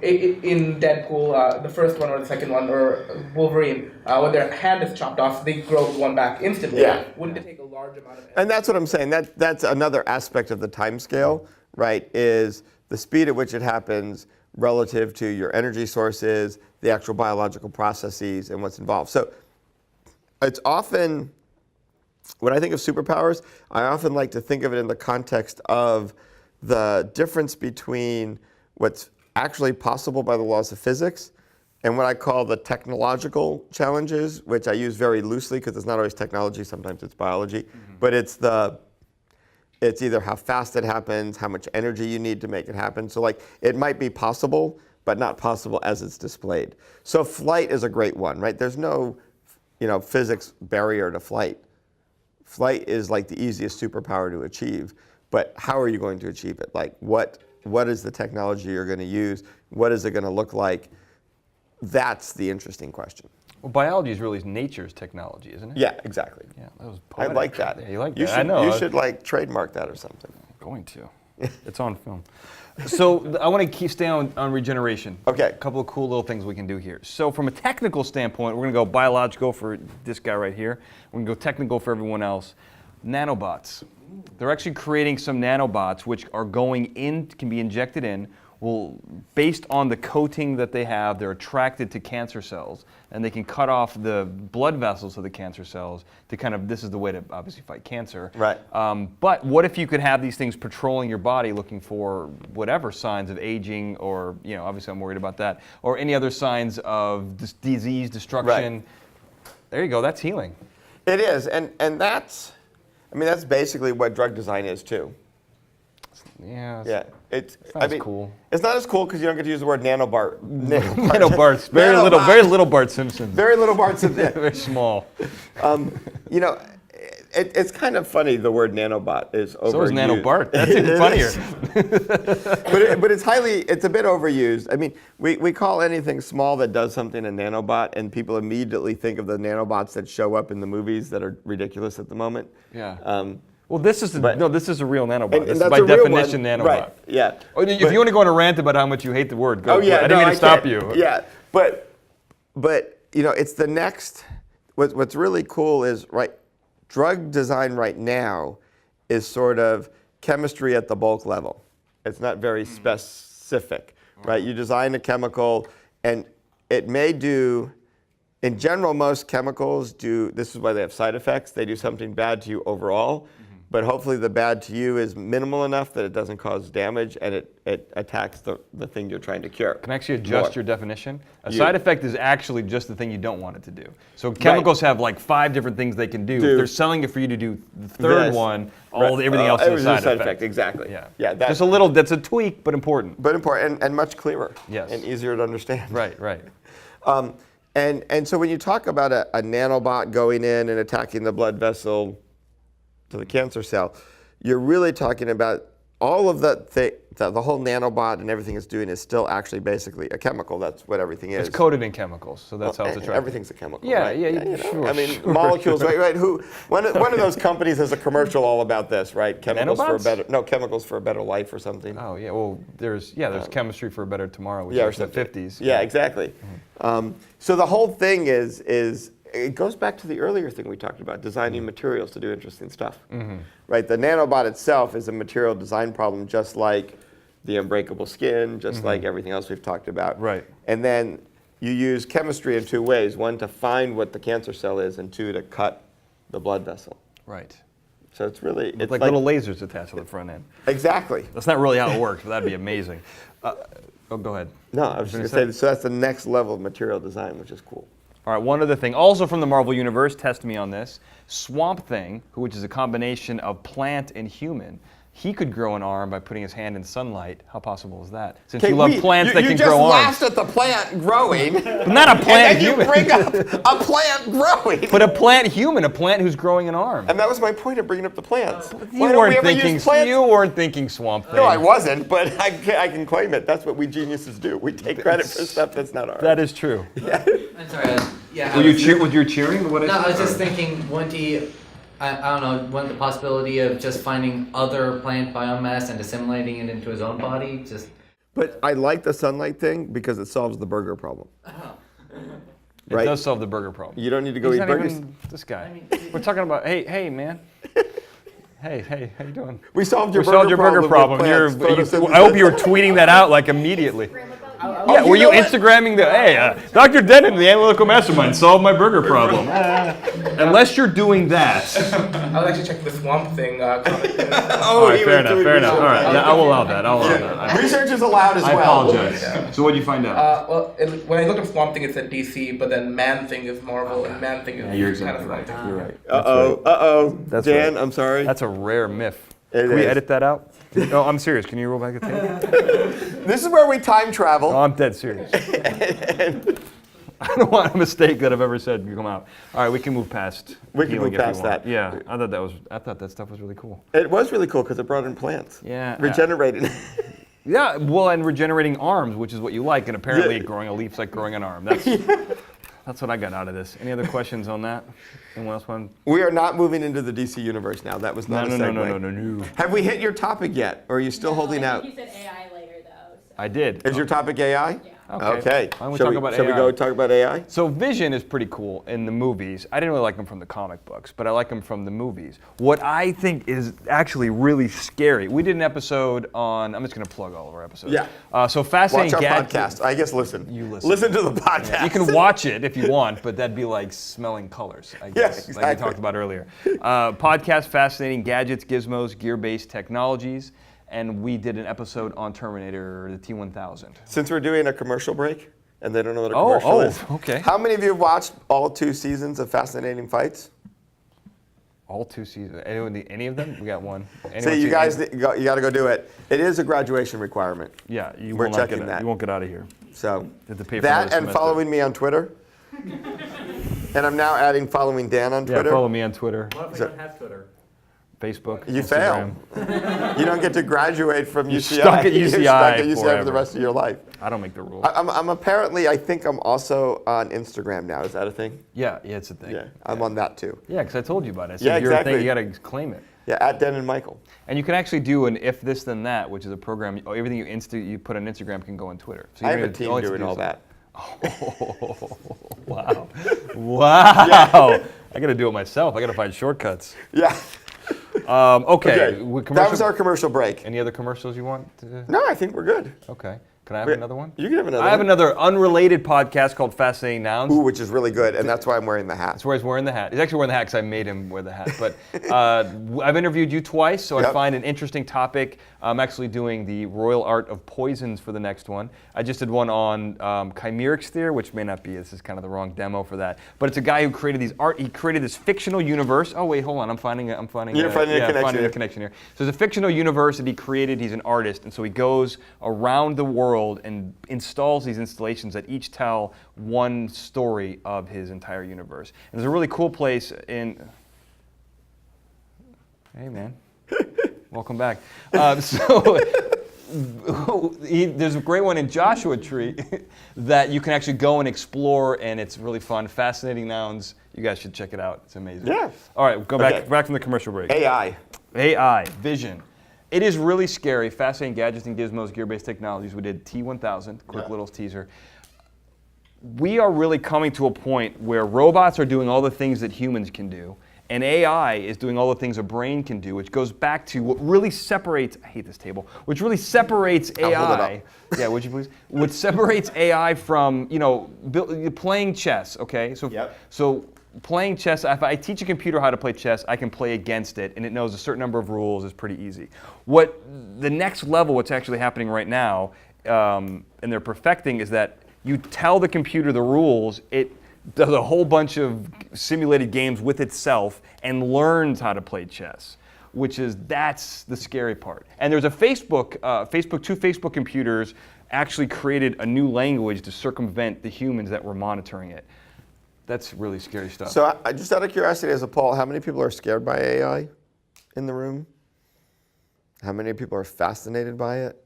In Deadpool, the first one or the second one, or Wolverine, when their hand is chopped off, they grow one back instantly. Yeah. Wouldn't it take a large amount of energy? And that's what I'm saying. That's another aspect of the timescale, right? Is the speed at which it happens relative to your energy sources, the actual biological processes, and what's involved. So it's often, when I think of superpowers, I often like to think of it in the context of the difference between what's actually possible by the laws of physics and what I call the technological challenges, which I use very loosely because it's not always technology, sometimes it's biology, but it's either how fast it happens, how much energy you need to make it happen. So it might be possible, but not possible as it's displayed. So flight is a great one, right? There's no physics barrier to flight. Flight is the easiest superpower to achieve, but how are you going to achieve it? What is the technology you're going to use? What is it going to look like? That's the interesting question. Well, biology is really nature's technology, isn't it? Yeah, exactly. Yeah, that was I poetic. like that. Yeah, you like You that? should, I know. You should trademark that or something. I'm going to. It's on film. So I want to stay on regeneration. Okay. A couple of cool little things we can do here. So from a technical standpoint, we're going to go biological for this guy right here. We're going to go technical for everyone else. Nanobots. They're actually creating some nanobots which are going in, can be injected in, based on the coating that they have, they're attracted to cancer cells, and they can cut off the blood vessels of the cancer cells to this is the way to obviously fight cancer. Right. But what if you could have these things patrolling your body looking for whatever signs of aging, or, obviously I'm worried about that, or any other signs of disease, destruction. Right. There you go, that's healing. It is, and that's basically what drug design is too. Yeah. Yeah, it's not as cool. It's not as cool because you don't get to use the word nanobart. Nanobots. Very little Bart Simpson. Very little parts of it. Very small. It's kind of funny. The word nanobot is overused. So is nanobart. That's even funnier. but it's a bit overused. We call anything small that does something a nanobot, and people immediately think of the nanobots that show up in the movies that are ridiculous at the moment. Yeah. Well, this is this is a real nanobot. And This is that's by a real definition one. nanobot. Right. Yeah. Oh, if you want to go on a rant about how much you hate the word, go. Oh yeah. I didn't mean to stop can't. you. Yeah. But it's the next. What's really cool is drug design right now is sort of chemistry at the bulk level. It's not very specific, right? You design a chemical, and it may do. In general, most chemicals do. This is why they have side effects. They do something bad to you overall. But hopefully the bad to you is minimal enough that it doesn't cause damage and it attacks the thing you're trying to cure. Can I actually adjust your definition? A side effect is actually just the thing you don't want it to do. So chemicals have like 5 different things they can do. If they're selling it for you to do the third one, everything else is a side effect. Exactly. Yeah. Just a little, that's a tweak, but important. But important and much clearer. Yes. And easier to understand. Right. And so when you talk about a nanobot going in and attacking the blood vessel to the cancer cell, you're really talking about all of the whole nanobot and everything it's doing is still actually basically a chemical. That's what everything is. It's coated in chemicals, so that's how it's attractive. Everything's a chemical. Yeah, right? sure. I mean, molecules, right? One of those companies has a commercial all about this, right? Chemicals Nanobots? Chemicals for a better life or something. Oh yeah, well there's chemistry for a better tomorrow, which or is the something. 50s. Yeah, exactly. So the whole thing is it goes back to the earlier thing we talked about, designing materials to do interesting stuff. Right? The nanobot itself is a material design problem, just like the unbreakable skin, just like everything else we've talked about. Right. And then you use chemistry in 2 ways. 1, to find what the cancer cell is, and 2, to cut the blood vessel. Right. So it's really... It's like little lasers attached to the front end. Exactly. That's not really how it works, but that'd be amazing. Go ahead. No, I was just going to say, so that's the next level of material design, which is cool. All right, one other thing, also from the Marvel Universe, test me on this. Swamp Thing, which is a combination of plant and human, he could grow an arm by putting his hand in sunlight. How possible is that? Since you love plants that can grow arms. You just laughed at the plant growing. But not a plant and then human. you bring up a plant growing. But a plant human, a plant who's growing an arm. And that was my point of bringing up the plants. You weren't thinking Swamp Thing. No, I wasn't, but I can claim it. That's what we geniuses do. We take credit for stuff that's not ours. That is true. Yeah. I'm sorry. Were you cheering? No, I was just thinking, wouldn't he, I don't know, wouldn't the possibility of just finding other plant biomass and assimilating it into his own body just... But I like the sunlight thing because it solves the burger problem. It does solve the burger problem. You don't need to go He's eat not burgers. even this guy. We're talking about, hey, man. Hey, how you doing? We solved your burger problem. I hope you were tweeting that out like immediately. Yeah, were you Instagramming Dr. Dennin, the analytical mastermind, solved my burger problem? Unless you're doing that. I was actually checking the Swamp Thing comment. All right, fair enough. All right, I will allow that. Research is allowed as well. I apologize. Yeah. So what did you find out? When I looked at Swamp Thing, it said DC, but then Man Thing is Marvel, and Man Thing is you're kind exactly of right. something. You're right. Uh-oh. Dan, right. I'm sorry. That's a rare myth. It Can we is. edit that out? No, I'm serious. Can you roll back the tape? This is where we time travel. No, I'm dead serious. I don't want a mistake that I've ever said to come out. All right, we can move past. We can move past that. Yeah, I thought that stuff was really cool. It was really cool because it brought in plants. Yeah. Regenerating. Yeah, well, and regenerating arms, which is what you like, and apparently growing a leaf's like growing an arm. That's what I got out of this. Any other questions on that? Anyone else want? We are not moving into the DC universe now. That was not a segue. No. Have we hit your topic yet, or are you still holding out? You said AI later, though. So. I did. Is your topic AI? Yeah. Okay. Why don't we talk about shall we AI? go talk about AI? So Vision is pretty cool in the movies. I didn't really like him from the comic books, but I like him from the movies. What I think is actually really scary. We did an episode on. I'm just going to plug all of our episodes. Yeah. So fascinating. Watch our podcast. I guess listen. You listen. Listen to the podcast. Yeah, you can watch it if you want, but that'd be like smelling colors, I guess, Yes, like we exactly. talked about earlier. Podcast, fascinating gadgets, gizmos, gear-based technologies, and we did an episode on Terminator, the T-1000. Since we're doing a commercial break, and they don't know what a commercial is. Okay. How many of you have watched all 2 seasons of Fascinating Fights? All 2 seasons. Any of them? We got one. So you guys, you got to go do it. It is a graduation requirement. Yeah, you We're will not checking that. You won't get out of here. So You have to pay for that another and semester. following me on Twitter. And I'm now adding following Dan on Twitter. Yeah, follow me on Twitter. What if I don't have Twitter? Facebook, You Instagram. fail. You don't get to graduate from UCI. stuck at You're UCI stuck at UCI for forever. the rest of your life. I don't make the rules. I'm apparently, I think I'm also on Instagram now. Is that a thing? Yeah, it's a thing. Yeah, I'm on that too. Yeah, because I told you about it. I said, Yeah, you're a thing, exactly. you got to claim it. Yeah, at Dennin Michael. And you can actually do an if this then that, which is a program. Everything you put on Instagram can go on Twitter. So I you have a don't team have to doing do all something. that. Oh, wow. Wow. I got to do it myself. I got to find shortcuts. Yeah. Okay. That was our commercial break. Any other commercials you want? No, I think we're good. Okay. Can I have another one? You can have another I have one. another unrelated podcast called Fascinating Nouns. Ooh, which is really good, and that's why I'm wearing the hat. That's where he's wearing the hat. He's actually wearing the hat because I made him wear the hat. But I've interviewed you twice, so I Yep. find an interesting topic. I'm actually doing the Royal Art of Poisons for the next one. I just did one on chimeric sphere, which may not be. This is kind of the wrong demo for that. But it's a guy who created these art. He created this fictional universe. Oh wait, hold on. I'm finding. You're finding a connection finding here. a connection here. So it's a fictional universe that he created. He's an artist, and so he goes around the world and installs these installations that each tell one story of his entire universe. And there's a really cool place in. Hey man, welcome back. There's a great one in Joshua Tree that you can actually go and explore, and it's really fun. Fascinating Nouns. You guys should check it out. It's amazing. Yeah. All right, go Okay. back from the commercial break. AI. Vision. It is really scary. Fascinating Gadgets and Gizmos, Gear-Based Technologies. We did T1000, quick little teaser. We are really coming to a point where robots are doing all the things that humans can do, and AI is doing all the things a brain can do, which goes back to what really separates, I hate this table, which really separates AI. I'll hold it up. Yeah, would you please? What separates AI from, playing chess, okay? So playing chess, if I teach a computer how to play chess, I can play against it, and it knows a certain number of rules. Is pretty easy. The next level, what's actually happening right now, and they're perfecting, is that you tell the computer the rules, it does a whole bunch of simulated games with itself and learns how to play chess, that's the scary part. And there's a two Facebook computers actually created a new language to circumvent the humans that were monitoring it. That's really scary stuff. So, just out of curiosity, as a poll, how many people are scared by AI in the room? How many people are fascinated by it?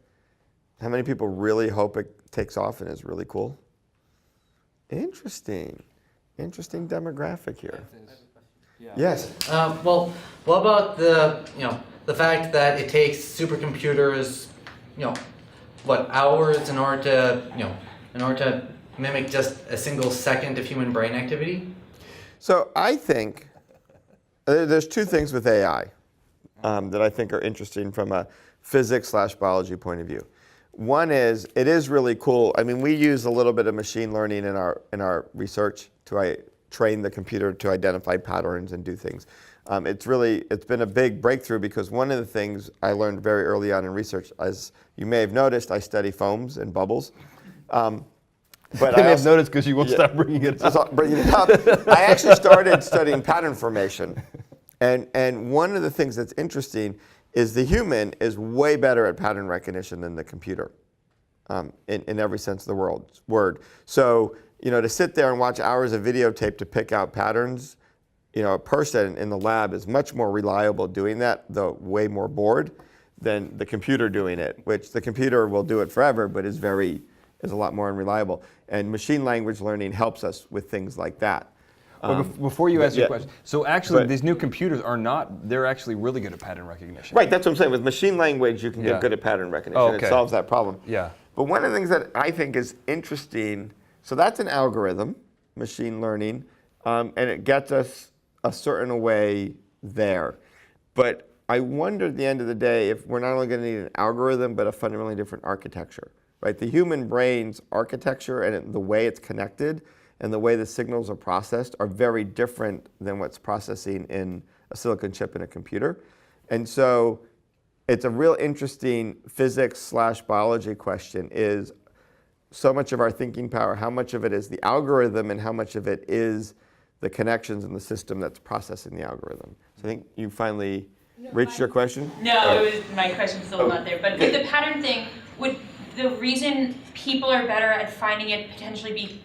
How many people really hope it takes off and is really cool? Interesting demographic here. Yes. Well, what about the fact that it takes supercomputers, hours in order to mimic just a single second of human brain activity? So I think there's two things with AI that I think are interesting from a physics/biology point of view. One is, it is really cool. I mean, we use a little bit of machine learning in our research to train the computer to identify patterns and do things. It's been a big breakthrough because one of the things I learned very early on in research, as you may have noticed, I study foams and bubbles. But I may have noticed because you won't stop bringing it up. I actually started studying pattern formation. And one of the things that's interesting is the human is way better at pattern recognition than the computer in every sense of the word. So, to sit there and watch hours of videotape to pick out patterns, a person in the lab is much more reliable doing that, though way more bored, than the computer doing it, which the computer will do it forever, but is a lot more unreliable. And machine language learning helps us with things like that. Before you ask your question, so actually these new computers they're actually really good at pattern recognition. Right, that's what I'm saying. With machine language, you can get good at pattern recognition. Oh, okay. It solves that problem. Yeah. But one of the things that I think is interesting, so that's an algorithm, machine learning, and it gets us a certain way there. But I wonder at the end of the day if we're not only going to need an algorithm, but a fundamentally different architecture. Right? The human brain's architecture and the way it's connected and the way the signals are processed are very different than what's processing in a silicon chip in a computer. And so it's a real interesting physics/biology question, is so much of our thinking power, how much of it is the algorithm and how much of it is the connections in the system that's processing the algorithm. So I think you finally reached your question? No, my question's still not there. But with the pattern thing, would the reason people are better at finding it potentially be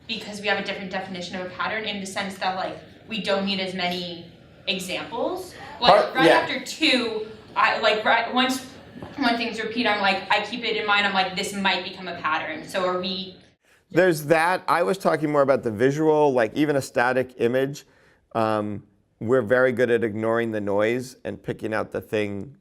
because we have a different definition of a pattern, in the sense that we don't need as many examples. Like right after 2, once when things repeat, I'm like, I keep it in mind. I'm like, this might become a pattern. So are we? There's that. I was talking more about the visual, like even a static image. We're very good at ignoring the noise and picking out the thing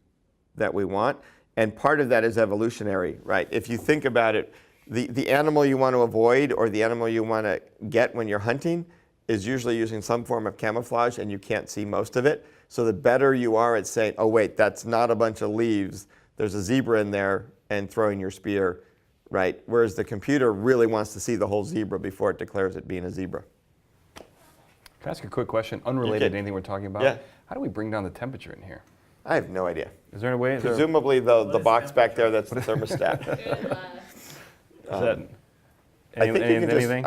that we want. And part of that is evolutionary, right? If you think about it, the animal you want to avoid or the animal you want to get when you're hunting is usually using some form of camouflage and you can't see most of it. So the better you are at saying, oh wait, that's not a bunch of leaves, there's a zebra in there, and throwing your spear, right? Whereas the computer really wants to see the whole zebra before it declares it being a zebra. Can I ask a quick question, unrelated to anything we're talking about? Yeah. How do we bring down the temperature in here? I have no idea. Is there a way? Presumably the box back there, that's the thermostat. Is that I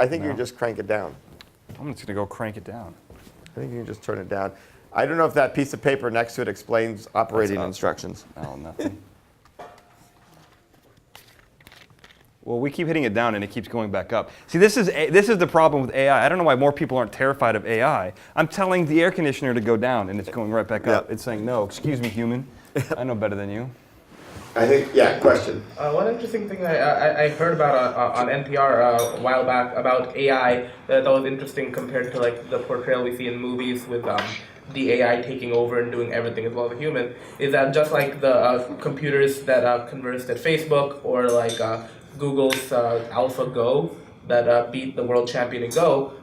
think you can just crank it down. I'm just going to go crank it down. I think you can just turn it down. I don't know if that piece of paper next to it explains operating instructions. Oh, nothing. Well, we keep hitting it down and it keeps going back up. See, this is the problem with AI. I don't know why more people aren't terrified of AI. I'm telling the air conditioner to go down and it's going right back up. It's saying, no, excuse me, human. I know better than you. I think, question. One interesting thing I heard about on NPR a while back about AI that was interesting compared to like the portrayal we see in movies with the AI taking over and doing everything as well as a human, is that just like the computers that conversed at Facebook or like Google's AlphaGo that beat the world champion in Go,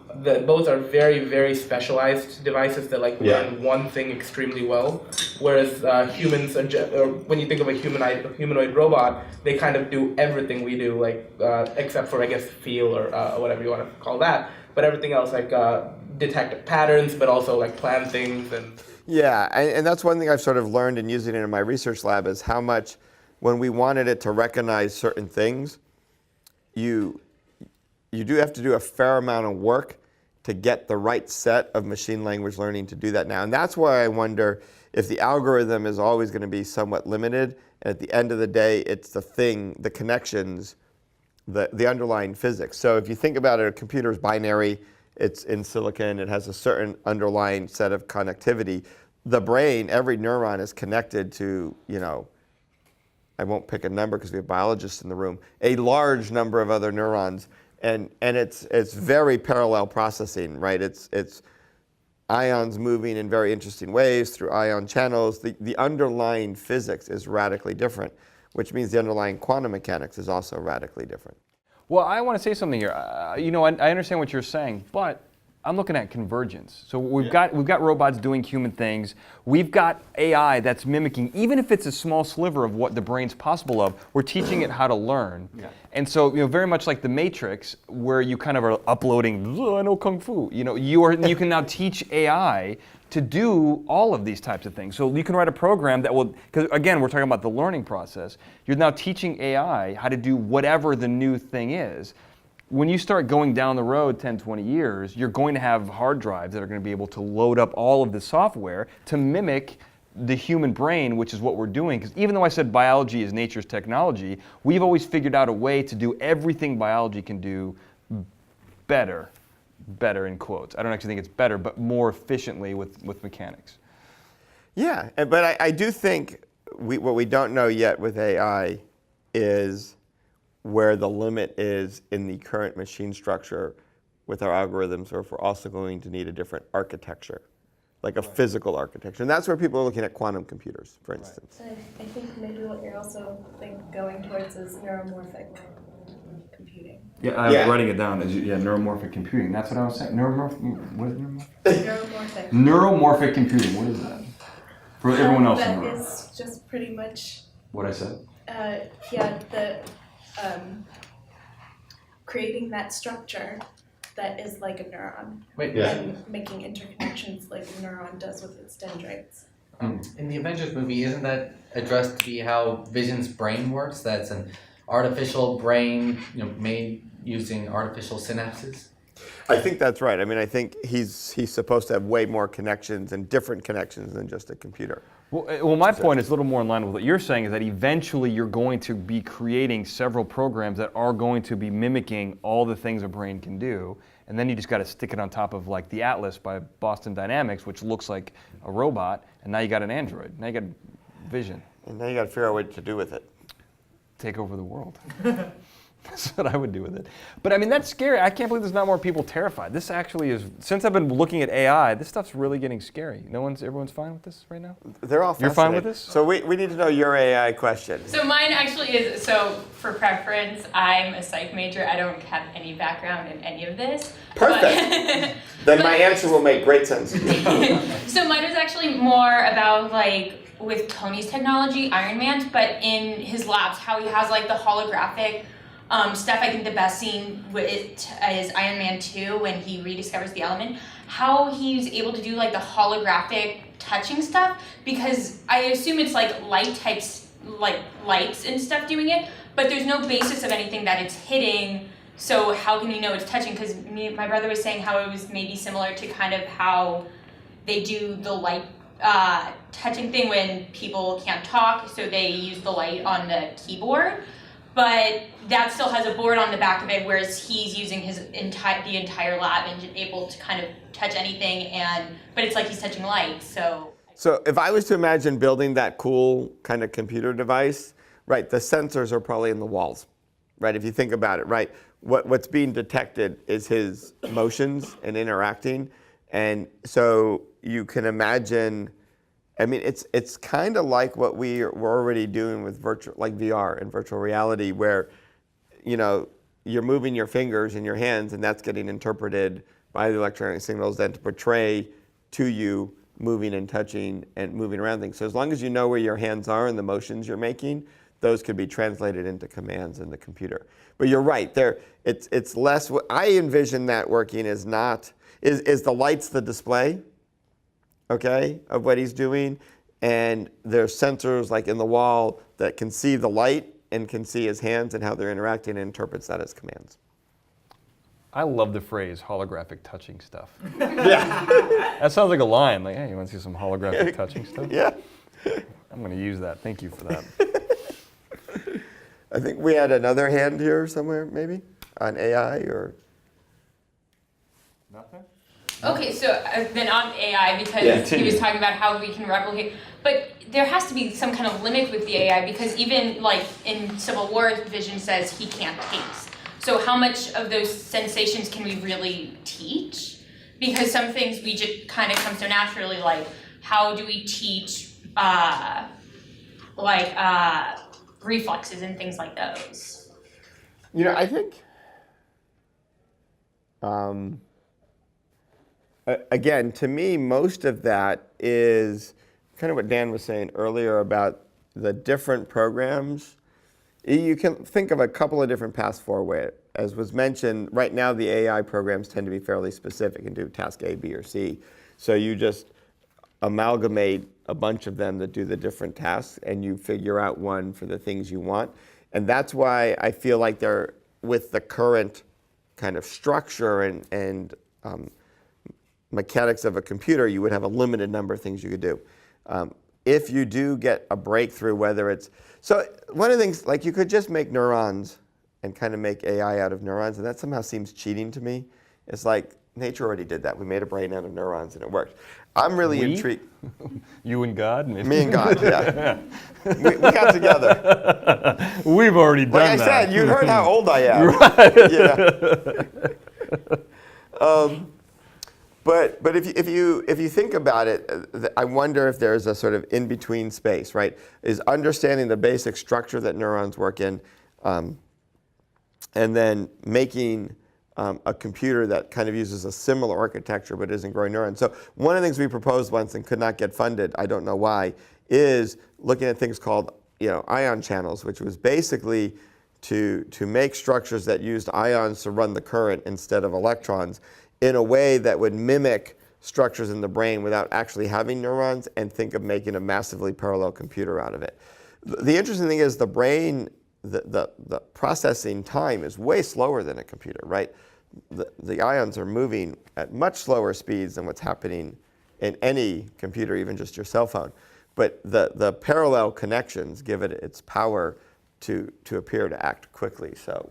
both are very, very specialized devices that like learn one thing extremely well, whereas humans, or when you think of a humanoid robot, they kind of do everything we do, like except for I guess feel or whatever you want to call that, but everything else like detect patterns, but also like plan things and. Yeah, and that's one thing I've sort of learned in using it in my research lab is how much when we wanted it to recognize certain things, you do have to do a fair amount of work to get the right set of machine language learning to do that now. And that's why I wonder if the algorithm is always going to be somewhat limited, and at the end of the day, it's the thing, the connections, the underlying physics. So if you think about it, a computer is binary, it's in silicon, it has a certain underlying set of connectivity. The brain, every neuron is connected to, I won't pick a number because we have biologists in the room, a large number of other neurons. And it's very parallel processing, right? It's ions moving in very interesting ways through ion channels. The underlying physics is radically different, which means the underlying quantum mechanics is also radically different. Well, I want to say something here. I understand what you're saying, but I'm looking at convergence. So we've got robots doing human things. We've got AI that's mimicking, even if it's a small sliver of what the brain's possible of, we're teaching it how to learn. Yeah. And so, very much like the Matrix, where you kind of are uploading, I know Kung Fu. You can now teach AI to do all of these types of things. So you can write a program that will, because again, we're talking about the learning process. You're now teaching AI how to do whatever the new thing is. When you start going down the road 10, 20 years, you're going to have hard drives that are going to be able to load up all of the software to mimic the human brain, which is what we're doing. Because even though I said biology is nature's technology, we've always figured out a way to do everything biology can do better in quotes. I don't actually think it's better, but more efficiently with mechanics. Yeah, but I do think what we don't know yet with AI is where the limit is in the current machine structure with our algorithms, or if we're also going to need a different architecture, like a physical architecture. And that's where people are looking at quantum computers, for instance. So I think maybe what you're also going towards is neuromorphic computing. Yeah, I was writing it down as neuromorphic computing. That's what I was saying. What is neuromorphic? Neuromorphic. Neuromorphic computing. What is that? For everyone else in the room. That is just pretty much. What I said. Creating that structure that is like a neuron. And making interconnections like a neuron does with its dendrites. In the Avengers movie, isn't that addressed to be how Vision's brain works? That's an artificial brain, made using artificial synapses? I think that's right. I mean, I think he's supposed to have way more connections and different connections than just a computer. Well, my point is a little more in line with what you're saying, is that eventually you're going to be creating several programs that are going to be mimicking all the things a brain can do. and then you just got to stick it on top of like the Atlas by Boston Dynamics, which looks like a robot, and now you got an Android. Now you got vision. And now you got to figure out what to do with it. Take over the world. That's what I would do with it. But I mean, that's scary. I can't believe there's not more people terrified. This actually is, since I've been looking at AI, this stuff's really getting scary. Everyone's fine with this right now? They're all You're fine with this? So we need to know your AI question. So mine actually is, so for preference, I'm a psych major. I don't have any background in any of this. Perfect. Then my answer will make great sense to you. So mine was actually more about like with Tony's technology, Iron Man's, but in his labs, how he has like the holographic stuff. I think the best scene is Iron Man 2 when he rediscovers the element. How he's able to do like the holographic touching stuff, because I assume it's like light types, like lights and stuff doing it, but there's no basis of anything that it's hitting. So how can you know it's touching? Because my brother was saying how it was maybe similar to kind of how they do the light touching thing when people can't talk, so they use the light on the keyboard. But that still has a board on the back of it, whereas he's using the entire lab and able to kind of touch anything, but it's like he's touching light. So if I was to imagine building that cool kind of computer device, right? The sensors are probably in the walls, right? If you think about it, right? What's being detected is his motions and interacting, and so you can imagine. I mean, it's kind of like what we're already doing with like VR and virtual reality, where, you're moving your fingers and your hands, and that's getting interpreted by the electronic signals then to portray to you moving and touching and moving around things. So as long as you know where your hands are and the motions you're making, those could be translated into commands in the computer. But you're right, it's less. I envision that working is the lights the display? Okay, of what he's doing, and there's sensors like in the wall that can see the light and can see his hands and how they're interacting and interprets that as commands. I love the phrase holographic touching stuff. Yeah. That sounds like a line, like, hey, you want to see some holographic touching stuff? Yeah. I'm going to use that. Thank you for that. I think we had another hand here somewhere, maybe, on AI or? Nothing? okay, so then on AI, because he was talking about how we can replicate, but there has to be some kind of limit with the AI, because even like in Civil War, Vision says he can't taste. So how much of those sensations can we really teach? Because some things we just kind of come so naturally, like how do we teach reflexes and things like those? I think, again, to me, most of that is kind of what Dan was saying earlier about the different programs. You can think of a couple of different paths forward. As was mentioned, right now the AI programs tend to be fairly specific and do task A, B, or C. So you just amalgamate a bunch of them that do the different tasks, and you figure out one for the things you want. And that's why I feel like they're, with the current kind of structure and mechanics of a computer, you would have a limited number of things you could do. If you do get a breakthrough, whether it's, so one of the things, like you could just make neurons and kind of make AI out of neurons, and that somehow seems cheating to me. It's like, nature already did that. We made a brain out of neurons and it worked. I'm really intrigued. You and God? Maybe? Me and God, yeah. we got together. We've already done that. Like I said, you heard how old I am. Right. But if you think about it, I wonder if there's a sort of in-between space, right? Is understanding the basic structure that neurons work in, and then making a computer that kind of uses a similar architecture but isn't growing neurons. So one of the things we proposed once and could not get funded, I don't know why, is looking at things called ion channels, which was basically to make structures that used ions to run the current instead of electrons in a way that would mimic structures in the brain without actually having neurons, and think of making a massively parallel computer out of it. The interesting thing is the brain, the processing time is way slower than a computer, right? The ions are moving at much slower speeds than what's happening in any computer, even just your cell phone. But the parallel connections give it its power to appear to act quickly. So,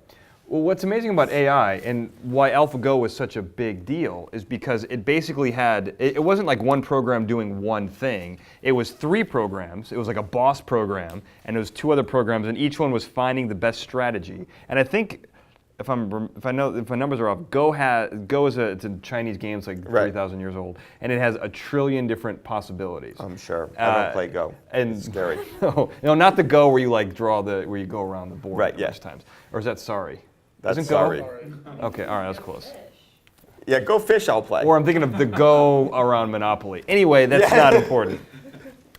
Well, what's amazing about AI and why AlphaGo was such a big deal is because it basically had, it wasn't like one program doing one thing. It was 3 programs. It was like a boss program, and it was 2 other programs, and each one was finding the best strategy. And I think, if my numbers are off, Go is it's a Chinese game. It's like 3,000 years old, and it has a trillion different possibilities. I'm sure. I don't play Go. And it's scary. No, not the Go where you like where you go around the board. Right. Yeah. Times. Or is that Sorry? That's Isn't Go? Sorry. Okay. All right. That's close. Yeah, Go Fish. I'll play. Or I'm thinking of the Go around Monopoly. Anyway, that's not important.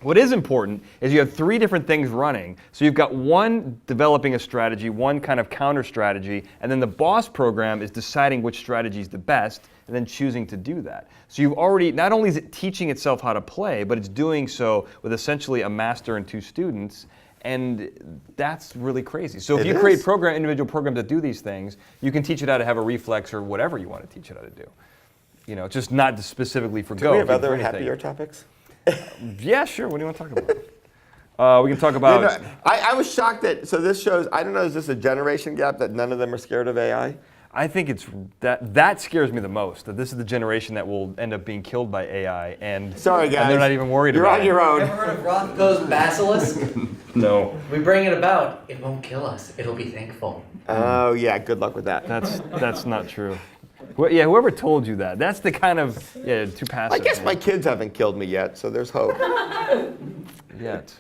What is important is you have 3 different things running. So you've got one developing a strategy, one kind of counter strategy, and then the boss program is deciding which strategy is the best and then choosing to do that. So you've already, not only is it teaching itself how to play, but it's doing so with essentially a master and 2 students. And that's really crazy. So if you create individual programs that do these things, you can teach it how to have a reflex or whatever you want to teach it how to do. You know, just not specifically for Go. Do we have other happier topics? Yeah, sure. What do you want to talk about? We can talk about. You know, I was shocked that. So this shows. I don't know. Is this a generation gap that none of them are scared of AI? I think it's that scares me the most. That this is the generation that will end up being killed by AI, and sorry guys, and they're not even worried You're about on your own. Ever heard of Rothko's basilisk? No. We bring it about. It won't kill us. It'll be thankful. Oh yeah. Good luck with that. That's not true. Yeah, whoever told you that? That's the kind of too passive. I guess my kids haven't killed me yet, so there's hope. Yet.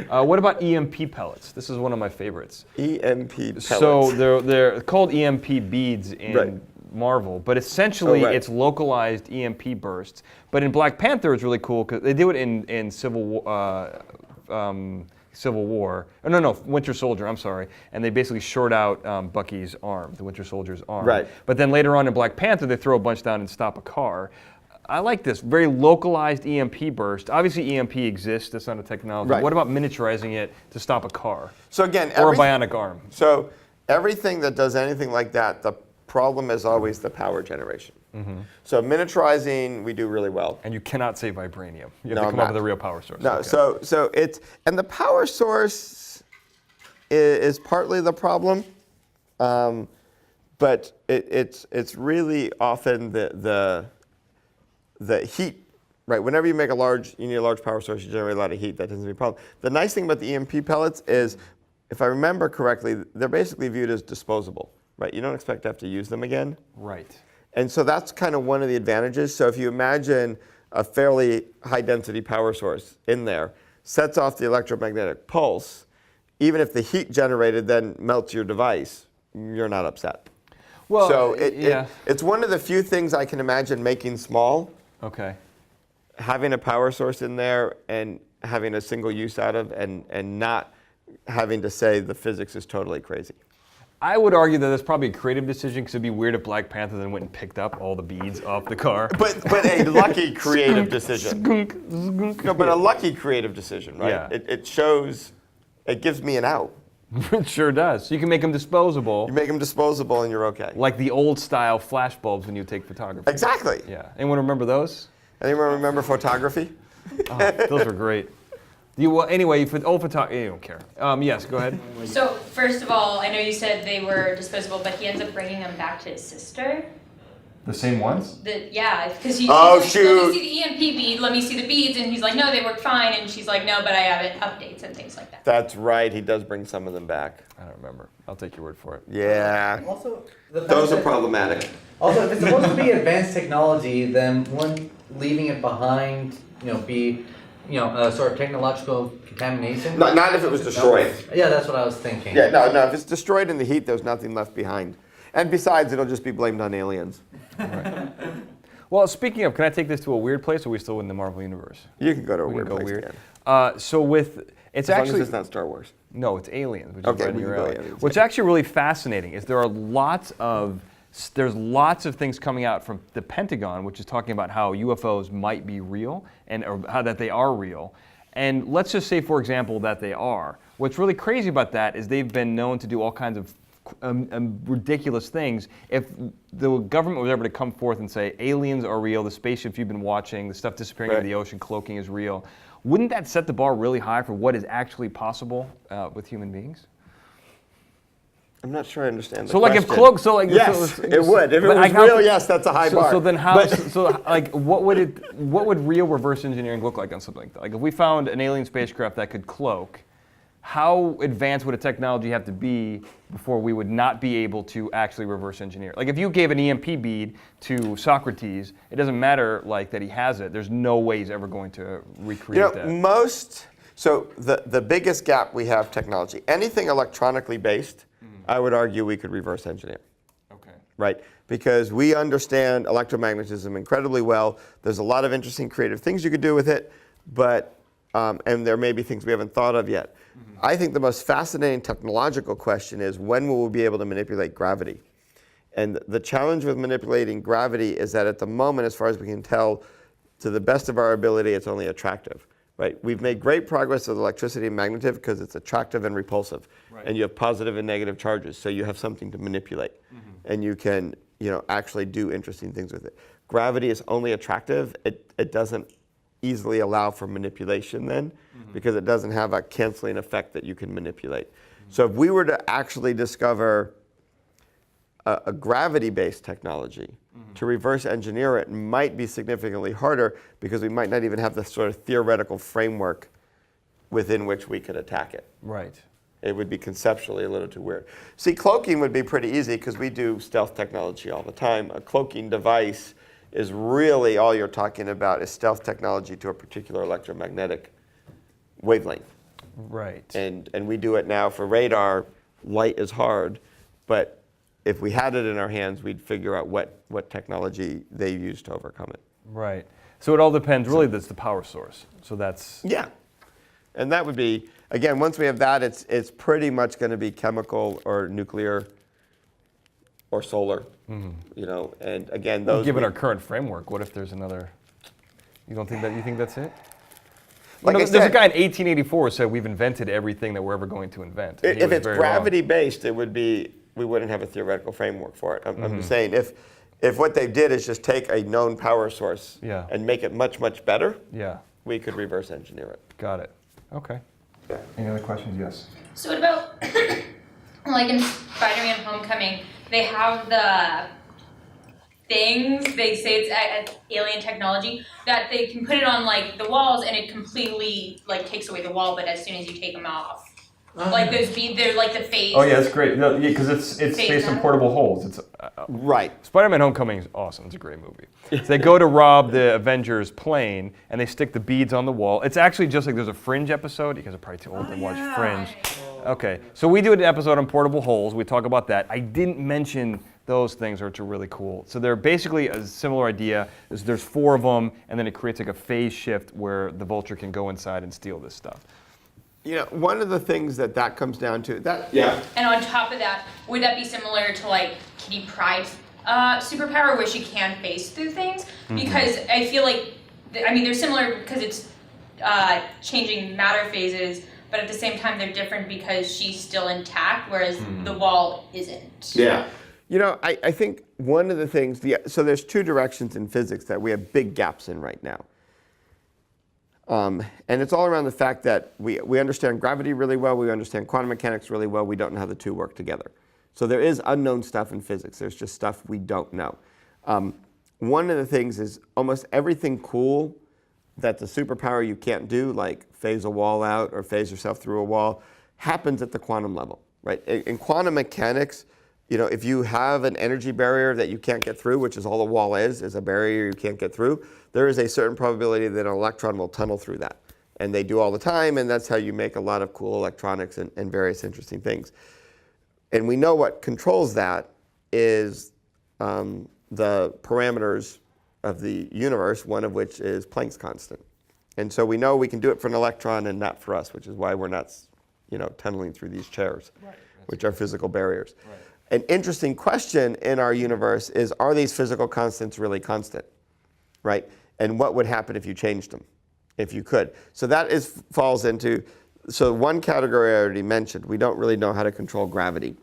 What about EMP pellets? This is one of my favorites. EMP pellets. So they're called EMP beads in Marvel, but essentially it's localized EMP bursts. But in Black Panther, it's really cool because they do it in Civil War. Winter Soldier, I'm sorry. And they basically short out Bucky's arm, the Winter Soldier's arm. Right. But then later on in Black Panther, they throw a bunch down and stop a car. I like this, very localized EMP burst. Obviously EMP exists, that's not a technology. Right. What about miniaturizing it to stop a car? So again, or a bionic arm? So everything that does anything like that, the problem is always the power generation. Mm-hmm. So miniaturizing, we do really well. And you cannot say vibranium. You have to come up with a real power source. No, okay. so it's, and the power source is partly the problem, but it's really often the heat, right? Whenever you make you need a large power source, you generate a lot of heat. That tends to be a problem. The nice thing about the EMP pellets is, if I remember correctly, they're basically viewed as disposable, right? You don't expect to have to use them again. Right. And so that's kind of one of the advantages. So if you imagine a fairly high density power source in there, sets off the electromagnetic pulse, even if the heat generated then melts your device, you're not upset. Well, so it's one of the few things I can imagine making small. Okay. Having a power source in there and having a single use out of and not having to say the physics is totally crazy. I would argue that that's probably a creative decision because it'd be weird if Black Panther then went and picked up all the beads off the car. But a lucky creative decision. No, but a lucky creative decision, right? Yeah. It shows, it gives me an out. It sure does. So you can make them disposable. You make them disposable and you're okay. Like the old style flash bulbs when you take photography. Exactly. Yeah. Anyone remember those? Anyone remember photography? Oh, those were great. Anyway, for old photography, you don't care. Yes, go ahead. So first of all, I know you said they were disposable, but he ends up bringing them back to his sister. The same ones? Because he's Oh, like, shoot. let me see the EMP bead, let me see the beads, and he's like, no, they work fine, and she's like, no, but I have updates and things like that. That's right. He does bring some of them back. I don't remember. I'll take your word for it. Yeah. Also, Those are problematic. Also, if it's supposed to be advanced technology, then wouldn't leaving it behind, be, a sort of technological contamination? Not if it was destroyed. Yeah, that's what I was thinking. Yeah, no. If it's destroyed in the heat, there's nothing left behind. And besides, it'll just be blamed on aliens. Right. Well, speaking of, can I take this to a weird place, or are we still in the Marvel universe? You can go to a We weird can go place weird. again. So with it's as actually long as it's not Star Wars. No, it's aliens, which Okay, is right in we your can go alley. aliens, What's actually really fascinating is there's lots of things coming out from the Pentagon, which is talking about how UFOs might be real or how that they are real. And let's just say, for example, that they are. What's really crazy about that is they've been known to do all kinds of ridiculous things. If the government was ever to come forth and say aliens are real, the spaceships you've been watching, the stuff disappearing into the ocean, cloaking is real, wouldn't that set the bar really high for what is actually possible with human beings? I'm not sure I understand the So like question. if cloak, so like Yes, it would. If it but was I got real, the- yes, that's a high bar. So then how? But- So like, what would real reverse engineering look like on something like that? Like if we found an alien spacecraft that could cloak, how advanced would a technology have to be before we would not be able to actually reverse engineer? Like if you gave an EMP bead to Socrates, it doesn't matter like that he has it. There's no way he's ever going to recreate that. So the biggest gap we have technology, anything electronically based, I would argue we could reverse engineer. Okay. Right? Because we understand electromagnetism incredibly well. There's a lot of interesting creative things you could do with it, but and there may be things we haven't thought of yet. I think the most fascinating technological question is when will we be able to manipulate gravity? And the challenge with manipulating gravity is that at the moment, as far as we can tell, to the best of our ability, it's only attractive. Right? We've made great progress with electricity and magnetism because it's attractive and repulsive. Right. And you have positive and negative charges, so you have something to manipulate. And you can actually do interesting things with it. Gravity is only attractive. It doesn't easily allow for manipulation then because it doesn't have a canceling effect that you can manipulate. So if we were to actually discover a gravity-based technology, to reverse engineer it might be significantly harder because we might not even have the sort of theoretical framework within which we could attack it. Right. It would be conceptually a little too weird. See, cloaking would be pretty easy because we do stealth technology all the time. A cloaking device is really all you're talking about is stealth technology to a particular electromagnetic wavelength. Right. And we do it now for radar. Light is hard, but if we had it in our hands, we'd figure out what technology they use to overcome it. Right. So it all depends. Really, that's the power source. So that's. Yeah. And that would be, again, once we have that, it's pretty much going to be chemical or nuclear or solar. And again, those. Given our current framework, what if there's another? You don't think that? You think that's it? Like I there's said, a guy in 1884 who said we've invented everything that we're ever going to invent. And he if was it's very wrong. gravity-based, it would be, we wouldn't have a theoretical framework for it. I'm just saying, if what they did is just take a known power source Yeah. and make it much, much better, Yeah. we could reverse engineer it. Got it. Okay. Any other questions? Yes. So what about like in Spider-Man: Homecoming, they have the things, they say it's alien technology, that they can put it on like the walls and it completely like takes away the wall, but as soon as you take them off. Like those they're like the phase. Oh yeah, it's great. No, because it's Phase based on out. portable holes. It's Right. Spider-Man: Homecoming is awesome. It's a great movie. So they go to rob the Avengers plane and they stick the beads on the wall. It's actually just like there's a Fringe episode. You guys are probably too old to watch Fringe. Okay, so we do an episode on portable holes. We talk about that. I didn't mention those things, which are really cool. So they're basically a similar idea. There's 4 of them, and then it creates like a phase shift where the Vulture can go inside and steal this stuff. One of the things that comes down to, yeah. And on top of that, would that be similar to like Kitty Pryde's superpower where she can phase through things? Because I feel like, they're similar because it's changing matter phases, but at the same time they're different because she's still intact, whereas the wall isn't. Yeah. I think one of the things, so there's 2 directions in physics that we have big gaps in right now. And it's all around the fact that we understand gravity really well, we understand quantum mechanics really well, we don't know how the 2 work together. So there is unknown stuff in physics, there's just stuff we don't know. One of the things is almost everything cool that's a superpower you can't do, like phase a wall out or phase yourself through a wall, happens at the quantum level, right? In quantum mechanics, if you have an energy barrier that you can't get through, which is all the wall is a barrier you can't get through, there is a certain probability that an electron will tunnel through that. And they do all the time, and that's how you make a lot of cool electronics and various interesting things. And we know what controls that is the parameters of the universe, one of which is Planck's constant. And so we know we can do it for an electron and not for us, which is why we're not tunneling through these chairs, which are physical barriers. Right. An interesting question in our universe is, are these physical constants really constant, right? And what would happen if you changed them, if you could? So that falls into, so one category I already mentioned, we don't really know how to control gravity.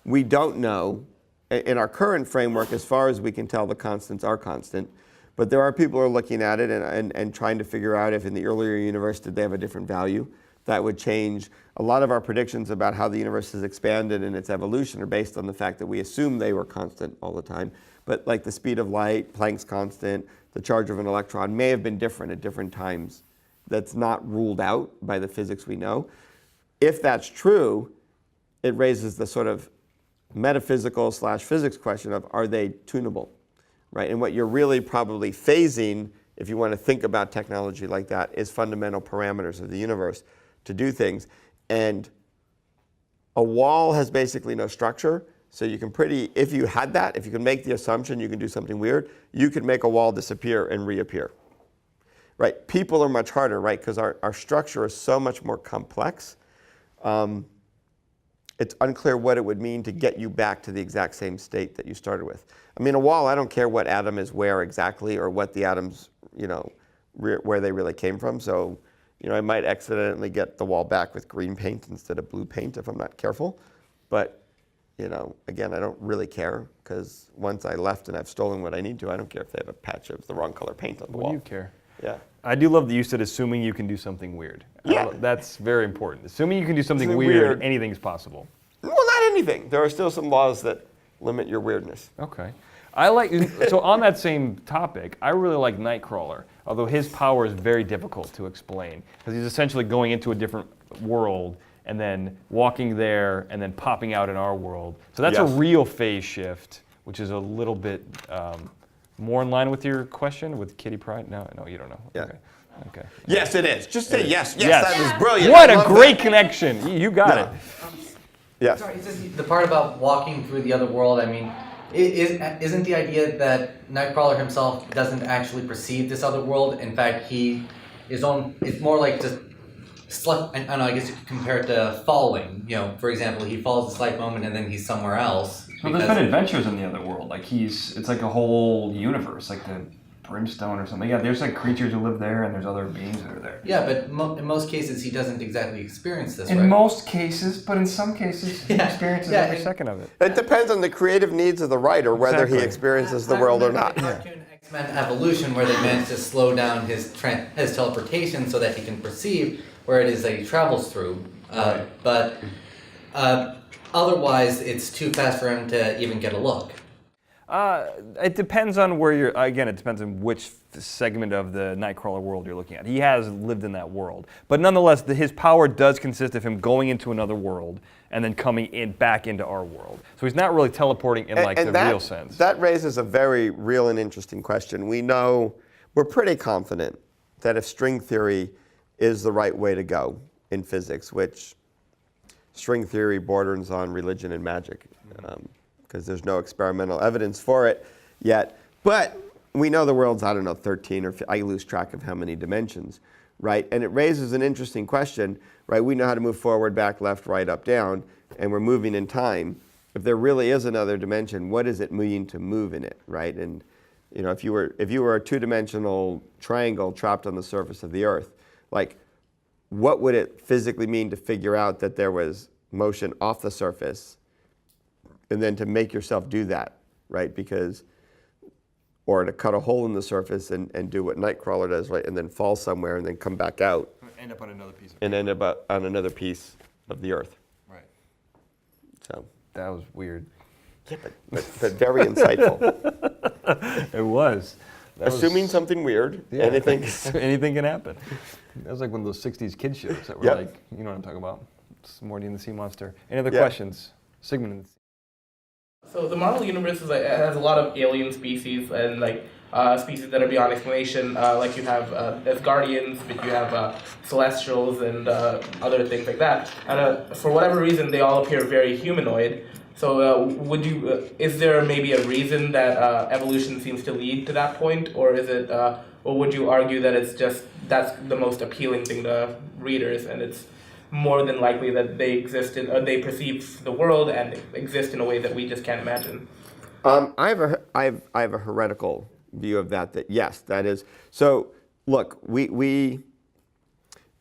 We don't know, in our current framework, as far as we can tell, the constants are constant. But there are people who are looking at it and trying to figure out if in the earlier universe did they have a different value that would change. A lot of our predictions about how the universe has expanded and its evolution are based on the fact that we assume they were constant all the time. But like the speed of light, Planck's constant, the charge of an electron may have been different at different times. That's not ruled out by the physics we know. If that's true, it raises the sort of metaphysical / physics question of, are they tunable, right? And what you're really probably phasing, if you want to think about technology like that, is fundamental parameters of the universe to do things. And a wall has basically no structure, so you can if you had that, if you can make the assumption you can do something weird, you could make a wall disappear and reappear. Right? People are much harder, right? Because our structure is so much more complex. It's unclear what it would mean to get you back to the exact same state that you started with. I mean, a wall, I don't care what atom is where exactly or what the atoms, where they really came from. So, I might accidentally get the wall back with green paint instead of blue paint if I'm not careful. But, again, I don't really care because once I left and I've stolen what I need to, I don't care if they have a patch of the wrong color paint on the wall. What do you care? Yeah. I do love that you said assuming you can do something weird. Yeah. That's very important. Assuming you can do something Something weird, weird. anything's possible. Well, not anything. There are still some laws that limit your weirdness. Okay. So on that same topic, I really like Nightcrawler, although his power is very difficult to explain because he's essentially going into a different world and then walking there and then popping out in our world. So that's Yes. a real phase shift, which is a little bit more in line with your question with Kitty Pryde. No, you don't know. Yeah. Okay. Yes, it is. Just say yes. Yes, Yes. that is brilliant. What I a love great that. connection. You got Yeah. it. Yes. Sorry, it's just the part about walking through the other world. I mean, isn't the idea that Nightcrawler himself doesn't actually perceive this other world? In fact, it's more like just I don't know, I guess you could compare it to falling. For example, he falls a slight moment and then he's somewhere else. So there's been adventures in the other world. Like it's like a whole universe, like the Brimstone or something. Yeah, there's like creatures who live there, and there's other beings that are there. Yeah, but in most cases he doesn't exactly experience this. In right? most cases, but in some cases he experiences every second of it. It depends on the creative needs of the writer whether he Exactly. experiences the world or not. The cartoon X-Men Evolution, where they managed to slow down his teleportation so that he can perceive where it is that he travels through. But otherwise, it's too fast for him to even get a look. It depends on where you're. Again, it depends on which segment of the Nightcrawler world you're looking at. He has lived in that world, but nonetheless, his power does consist of him going into another world and then coming back into our world. So he's not really teleporting in the real sense. That raises a very real and interesting question. We're pretty confident that if string theory is the right way to go in physics, which string theory borders on religion and magic, because there's no experimental evidence for it yet. But we know the world's, 13 or I lose track of how many dimensions, right? And it raises an interesting question, right? We know how to move forward, back, left, right, up, down, and we're moving in time. If there really is another dimension, what does it mean to move in it, right? And if you were a two-dimensional triangle trapped on the surface of the Earth, like, what would it physically mean to figure out that there was motion off the surface, and then to make yourself do that, right? Or to cut a hole in the surface and do what Nightcrawler does, right? And then fall somewhere and then come back out. End up on another piece. And end up on another piece of the Earth. Right. So. That was weird. Yeah, but very insightful. It was. Assuming something weird, Yeah, anything. anything can happen. That was like one of those 60s kid shows that were Yep. like, you know what I'm talking about. It's Morty and the Sea Monster. Any other Yeah. questions? Sigmund and the So the Marvel universe has a lot of alien species and species that are beyond explanation. Like you have Asgardians, but you have Celestials and other things like that. And for whatever reason, they all appear very humanoid. So is there maybe a reason that evolution seems to lead to that point, or is it, or would you argue that that's the most appealing thing to readers, and it's more than likely that they they perceive the world and exist in a way that we just can't imagine? I have a heretical view of that. That yes, that is. So look,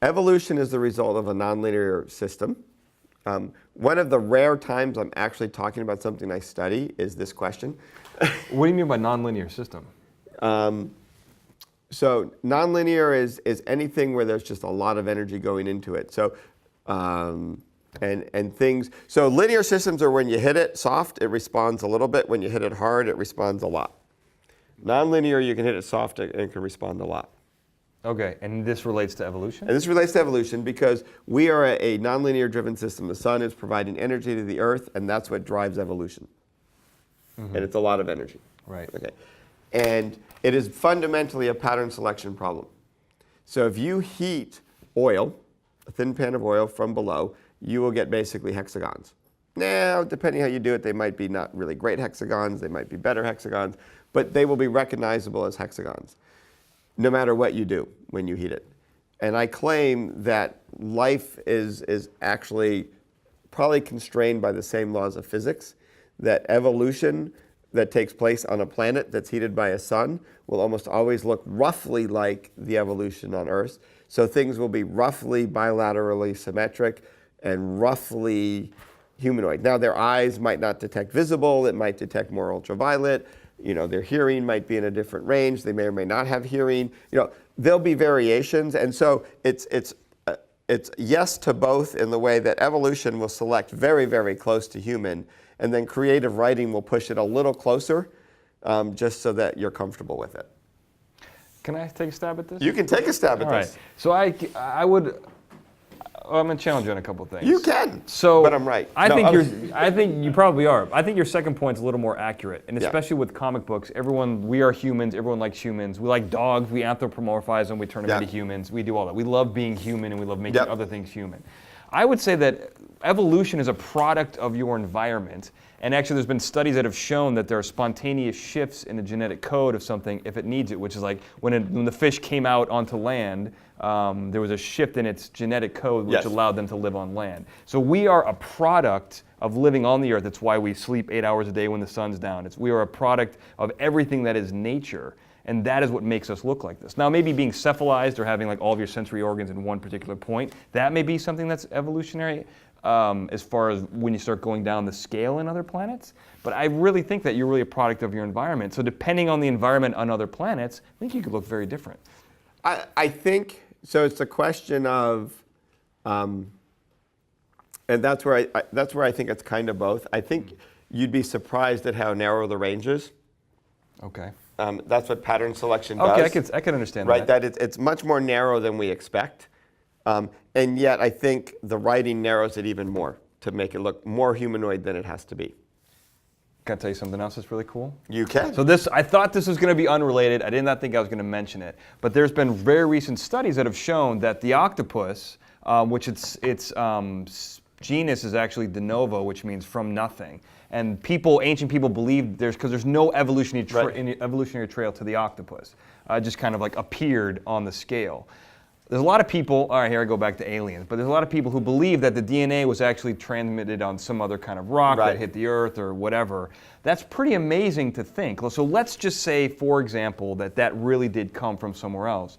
evolution is the result of a nonlinear system. One of the rare times I'm actually talking about something I study is this question. What do you mean by nonlinear system? So nonlinear is anything where there's just a lot of energy going into it. So and things. So linear systems are when you hit it soft, it responds a little bit. When you hit it hard, it responds a lot. Nonlinear, you can hit it soft and it can respond a lot. Okay, and this relates to evolution? And this relates to evolution because we are a nonlinear driven system. The sun is providing energy to the earth, and that's what drives evolution. And it's a lot of energy. Right. Okay. And it is fundamentally a pattern selection problem. So if you heat oil, a thin pan of oil from below, you will get basically hexagons. Now, depending how you do it, they might be not really great hexagons, they might be better hexagons, but they will be recognizable as hexagons, no matter what you do when you heat it. And I claim that life is actually probably constrained by the same laws of physics, that evolution that takes place on a planet that's heated by a sun will almost always look roughly like the evolution on Earth. So things will be roughly bilaterally symmetric and roughly humanoid. Now their eyes might not detect visible, it might detect more ultraviolet, their hearing might be in a different range, they may or may not have hearing, there'll be variations, and so it's yes to both in the way that evolution will select very, very close to human, and then creative writing will push it a little closer, just so that you're comfortable with it. Can I take a stab at this? You can take a stab at All right. this. So I'm going to challenge you on a couple of things. You can. So, but I'm right. I think you probably are. I think your second point's a little more accurate, and Yeah. especially with comic books, we are humans. Everyone likes humans. We like dogs. We anthropomorphize them. We turn them Yeah. into humans. We do all that. We love being human, and we love making Yep. other things human. I would say that evolution is a product of your environment. And actually, there's been studies that have shown that there are spontaneous shifts in the genetic code of something if it needs it, which is like when the fish came out onto land, there was a shift in its genetic code which Yes. allowed them to live on land. So we are a product of living on the earth. That's why we sleep 8 hours a day when the sun's down. We are a product of everything that is nature. And that is what makes us look like this. Now, maybe being cephalized or having like all of your sensory organs in one particular point, that may be something that's evolutionary as far as when you start going down the scale in other planets. But I really think that you're really a product of your environment. So depending on the environment on other planets, I think you could look very different. I think, so it's a question of, and that's where I think it's kind of both. I think you'd be surprised at how narrow the range is. Okay. That's what pattern selection does. Okay, I can understand right, that. that it's much more narrow than we expect. And yet I think the writing narrows it even more to make it look more humanoid than it has to be. Can I tell you something else that's really cool? You can. So I thought this was going to be unrelated. I did not think I was going to mention it. But there's been very recent studies that have shown that the octopus, which its genus is actually de novo, which means from nothing. And ancient people believe because there's no evolutionary trail to the octopus. It just kind of like appeared on the scale. There's a lot of people, all right, here I go back to aliens, but there's a lot of people who believe that the DNA was actually transmitted on some other kind of rock that hit the earth or whatever. That's pretty amazing to think. So let's just say, for example, that really did come from somewhere else.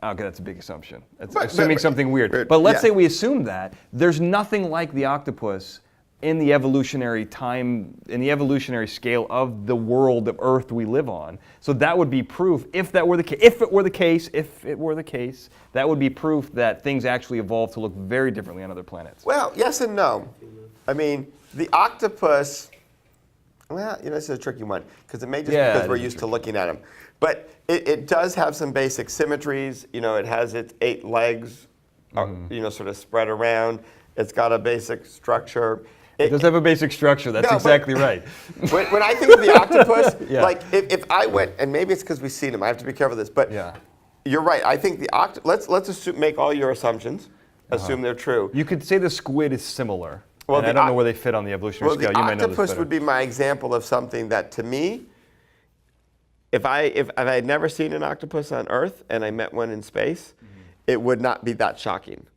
Okay, that's a big assumption. That's assuming something weird. But let's say we assume that. There's nothing like the octopus in the evolutionary scale of the world of Earth we live on. So that would be proof, if it were the case, that would be proof that things actually evolved to look very differently on other planets. Well, yes and no. I mean, the octopus, this is a tricky one, because it may just be because we're used to looking at them. But it does have some basic symmetries. It has its 8 legs, sort of spread around. It's got a basic structure. It does have a basic structure. That's exactly right. When I think of the octopus, like if I went, and maybe it's because we've seen them. I have to be careful of this, but you're right. I think the octopus. Let's assume, make all your assumptions. Assume they're true. You could say the squid is similar. Well, and I don't know where they fit on the evolutionary scale. The You may know this octopus better. would be my example of something that, to me, if I had never seen an octopus on Earth and I met one in space, it would not be that shocking.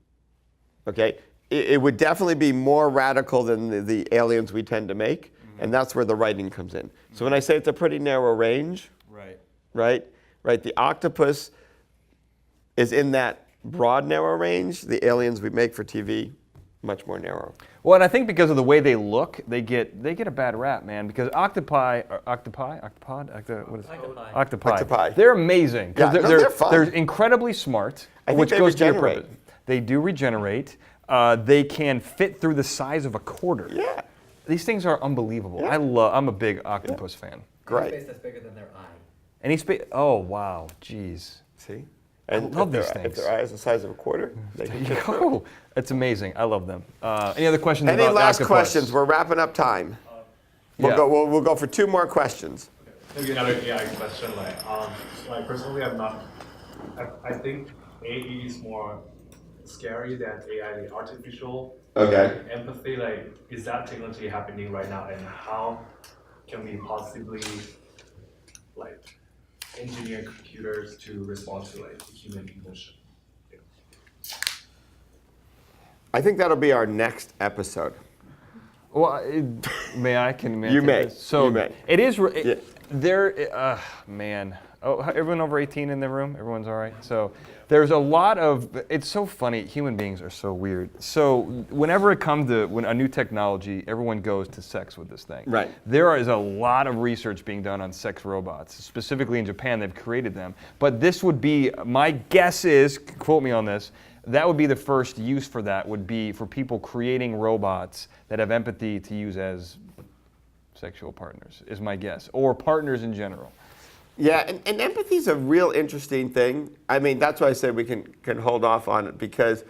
Okay. It would definitely be more radical than the aliens we tend to make, and that's where the writing comes in. So when I say it's a pretty narrow range, right, the octopus is in that broad, narrow range. The aliens we make for TV much more narrow. Well, and I think because of the way they look, they get a bad rap, man. Because octopi, they're amazing. Yeah, they're fun. They're incredibly smart, I think which they goes to your regenerate. purpose. They do regenerate. They can fit through the size of a quarter. Yeah. These things are unbelievable. Yeah. I'm a big octopus fan. Great. Space that's bigger than their eye. Any space? Oh wow, jeez. See? And love if these their- things. If their eye is the size of a quarter, they can fit through. Oh, it's amazing. I love them. Any other questions? Any about last octopus? questions? We're wrapping up time. Yeah. We'll go for 2 more questions. Maybe another AI question. Like personally, I think AE is more scary than AI, the artificial Okay. empathy. Like, is that technology happening right now, and how can we possibly like engineer computers to respond to like human emotion? I think that'll be our next episode. Well, may I? You may. Take this? So You may. it is. Yeah. There, man. Oh, everyone over 18 in the room? Everyone's all right? So there's a lot of, it's so funny, human beings are so weird. So whenever it comes to a new technology, everyone goes to sex with this thing. Right. There is a lot of research being done on sex robots. Specifically in Japan, they've created them. But this would be, my guess is, quote me on this, that would be the first use for that, would be for people creating robots that have empathy to use as sexual partners, is my guess, or partners in general. Yeah, and empathy is a real interesting thing. I mean, that's why I said we can hold off on it, because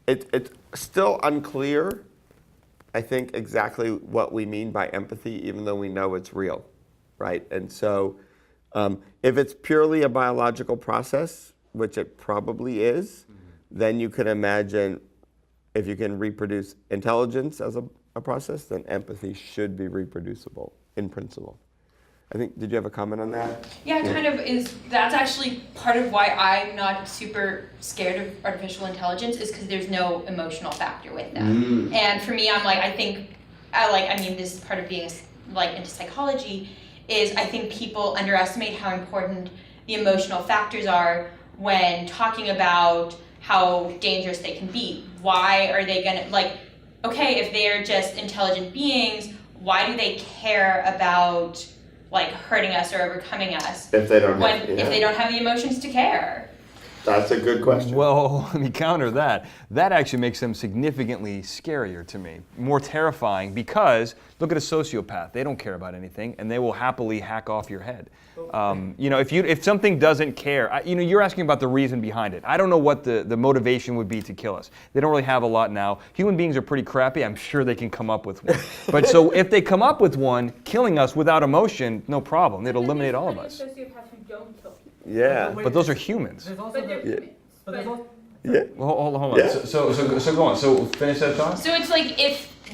it's still unclear, I think, exactly what we mean by empathy, even though we know it's real, right? And so if it's purely a biological process, which it probably is, then you can imagine if you can reproduce intelligence as a process, then empathy should be reproducible in principle. I think, did you have a comment on that? Yeah, kind of is. That's actually part of why I'm not super scared of artificial intelligence, is because there's no emotional factor with them. And for me, I'm like, I mean, this is part of being like into psychology, is I think people underestimate how important the emotional factors are when talking about how dangerous they can be. Why are they gonna, like, okay, if they're just intelligent beings, why do they care about like hurting us or overcoming us If they don't if they don't have the emotions to care? That's a good question. Well, let me counter that. That actually makes them significantly scarier to me, more terrifying, because look at a sociopath. They don't care about anything, and they will happily hack off your head. If something doesn't care, you're asking about the reason behind it. I don't know what the motivation would be to kill us. They don't really have a lot now. Human beings are pretty crappy. I'm sure they can come up with one. But so if they come up with one, killing us without emotion, no problem. It'll eliminate all of us. Sociopaths who don't kill people. Yeah. But those are humans. But they're humans. But Yeah. Well, hold on. Yeah. So go on. So finish that thought. So it's like,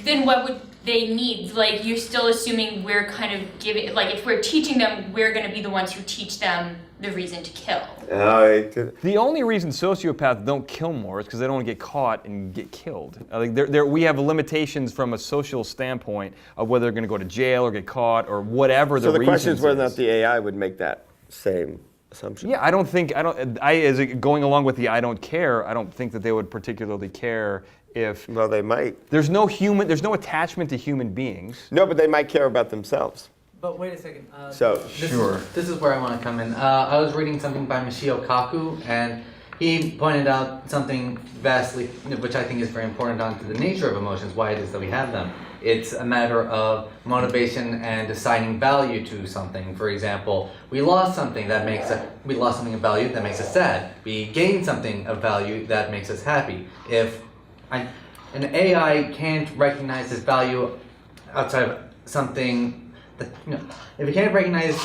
then what would they need? Like, you're still assuming we're kind of giving, like, if we're teaching them, we're going to be the ones who teach them the reason to kill. The only reason sociopaths don't kill more is because they don't want to get caught and get killed. We have limitations from a social standpoint of whether they're going to go to jail or get caught or whatever the reason is. So the question is whether or not the AI would make that same assumption. Yeah, going along with the I don't care, I don't think that they would particularly care if... Well, they might. There's no attachment to human beings. No, but they might care about themselves. But wait a second. This is where I want to come in. I was reading something by Michio Kaku, and he pointed out something vastly, which I think is very important onto the nature of emotions, why it is that we have them. It's a matter of motivation and assigning value to something. For example, we lost something of value that makes us sad. We gained something of value that makes us happy. If an AI can't recognize this value outside of something, if it can't recognize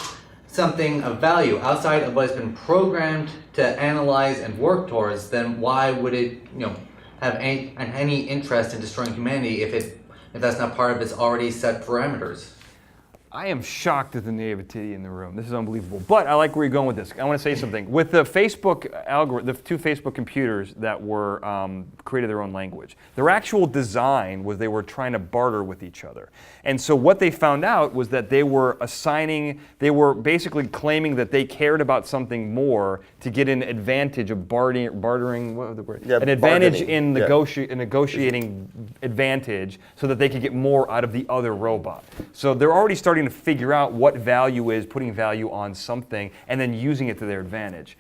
something of value outside of what it's been programmed to analyze and work towards, then why would it, have any interest in destroying humanity if that's not part of its already set parameters? I am shocked at the naivety in the room. This is unbelievable. But I like where you're going with this. I want to say something. With the Facebook algorithm, the two Facebook computers that were created their own language, their actual design was they were trying to barter with each other. And so what they found out was that they were basically claiming that they cared about something more to get an advantage of bartering, what was the word? Yeah, an advantage bargaining. in negotiating advantage so that they could get more out of the other robot. So they're already starting to figure out what value is putting value on something and then using it to their advantage.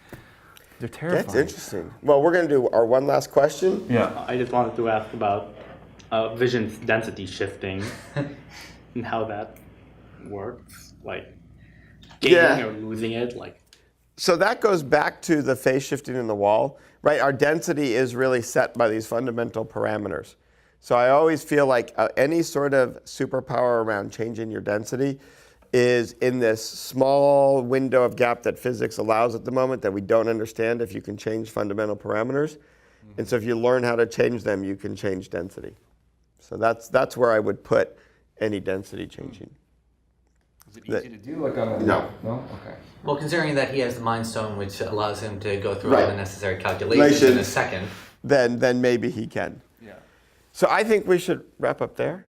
They're terrifying. That's interesting. Well, we're going to do our one last question. Yeah. I just wanted to ask about vision density shifting and how that works, like gaining or losing it, like. So that goes back to the phase shifting in the wall, right? Our density is really set by these fundamental parameters. So I always feel like any sort of superpower around changing your density is in this small window of gap that physics allows at the moment that we don't understand if you can change fundamental parameters. And so if you learn how to change them, you can change density. So that's where I would put any density changing. Is it easy to do? Like on a, No. No? Okay. Well, considering that he has the Mind Stone, which allows him to go through all Right. the necessary calculations in a second. Then maybe he can. Yeah. So I think we should wrap up there.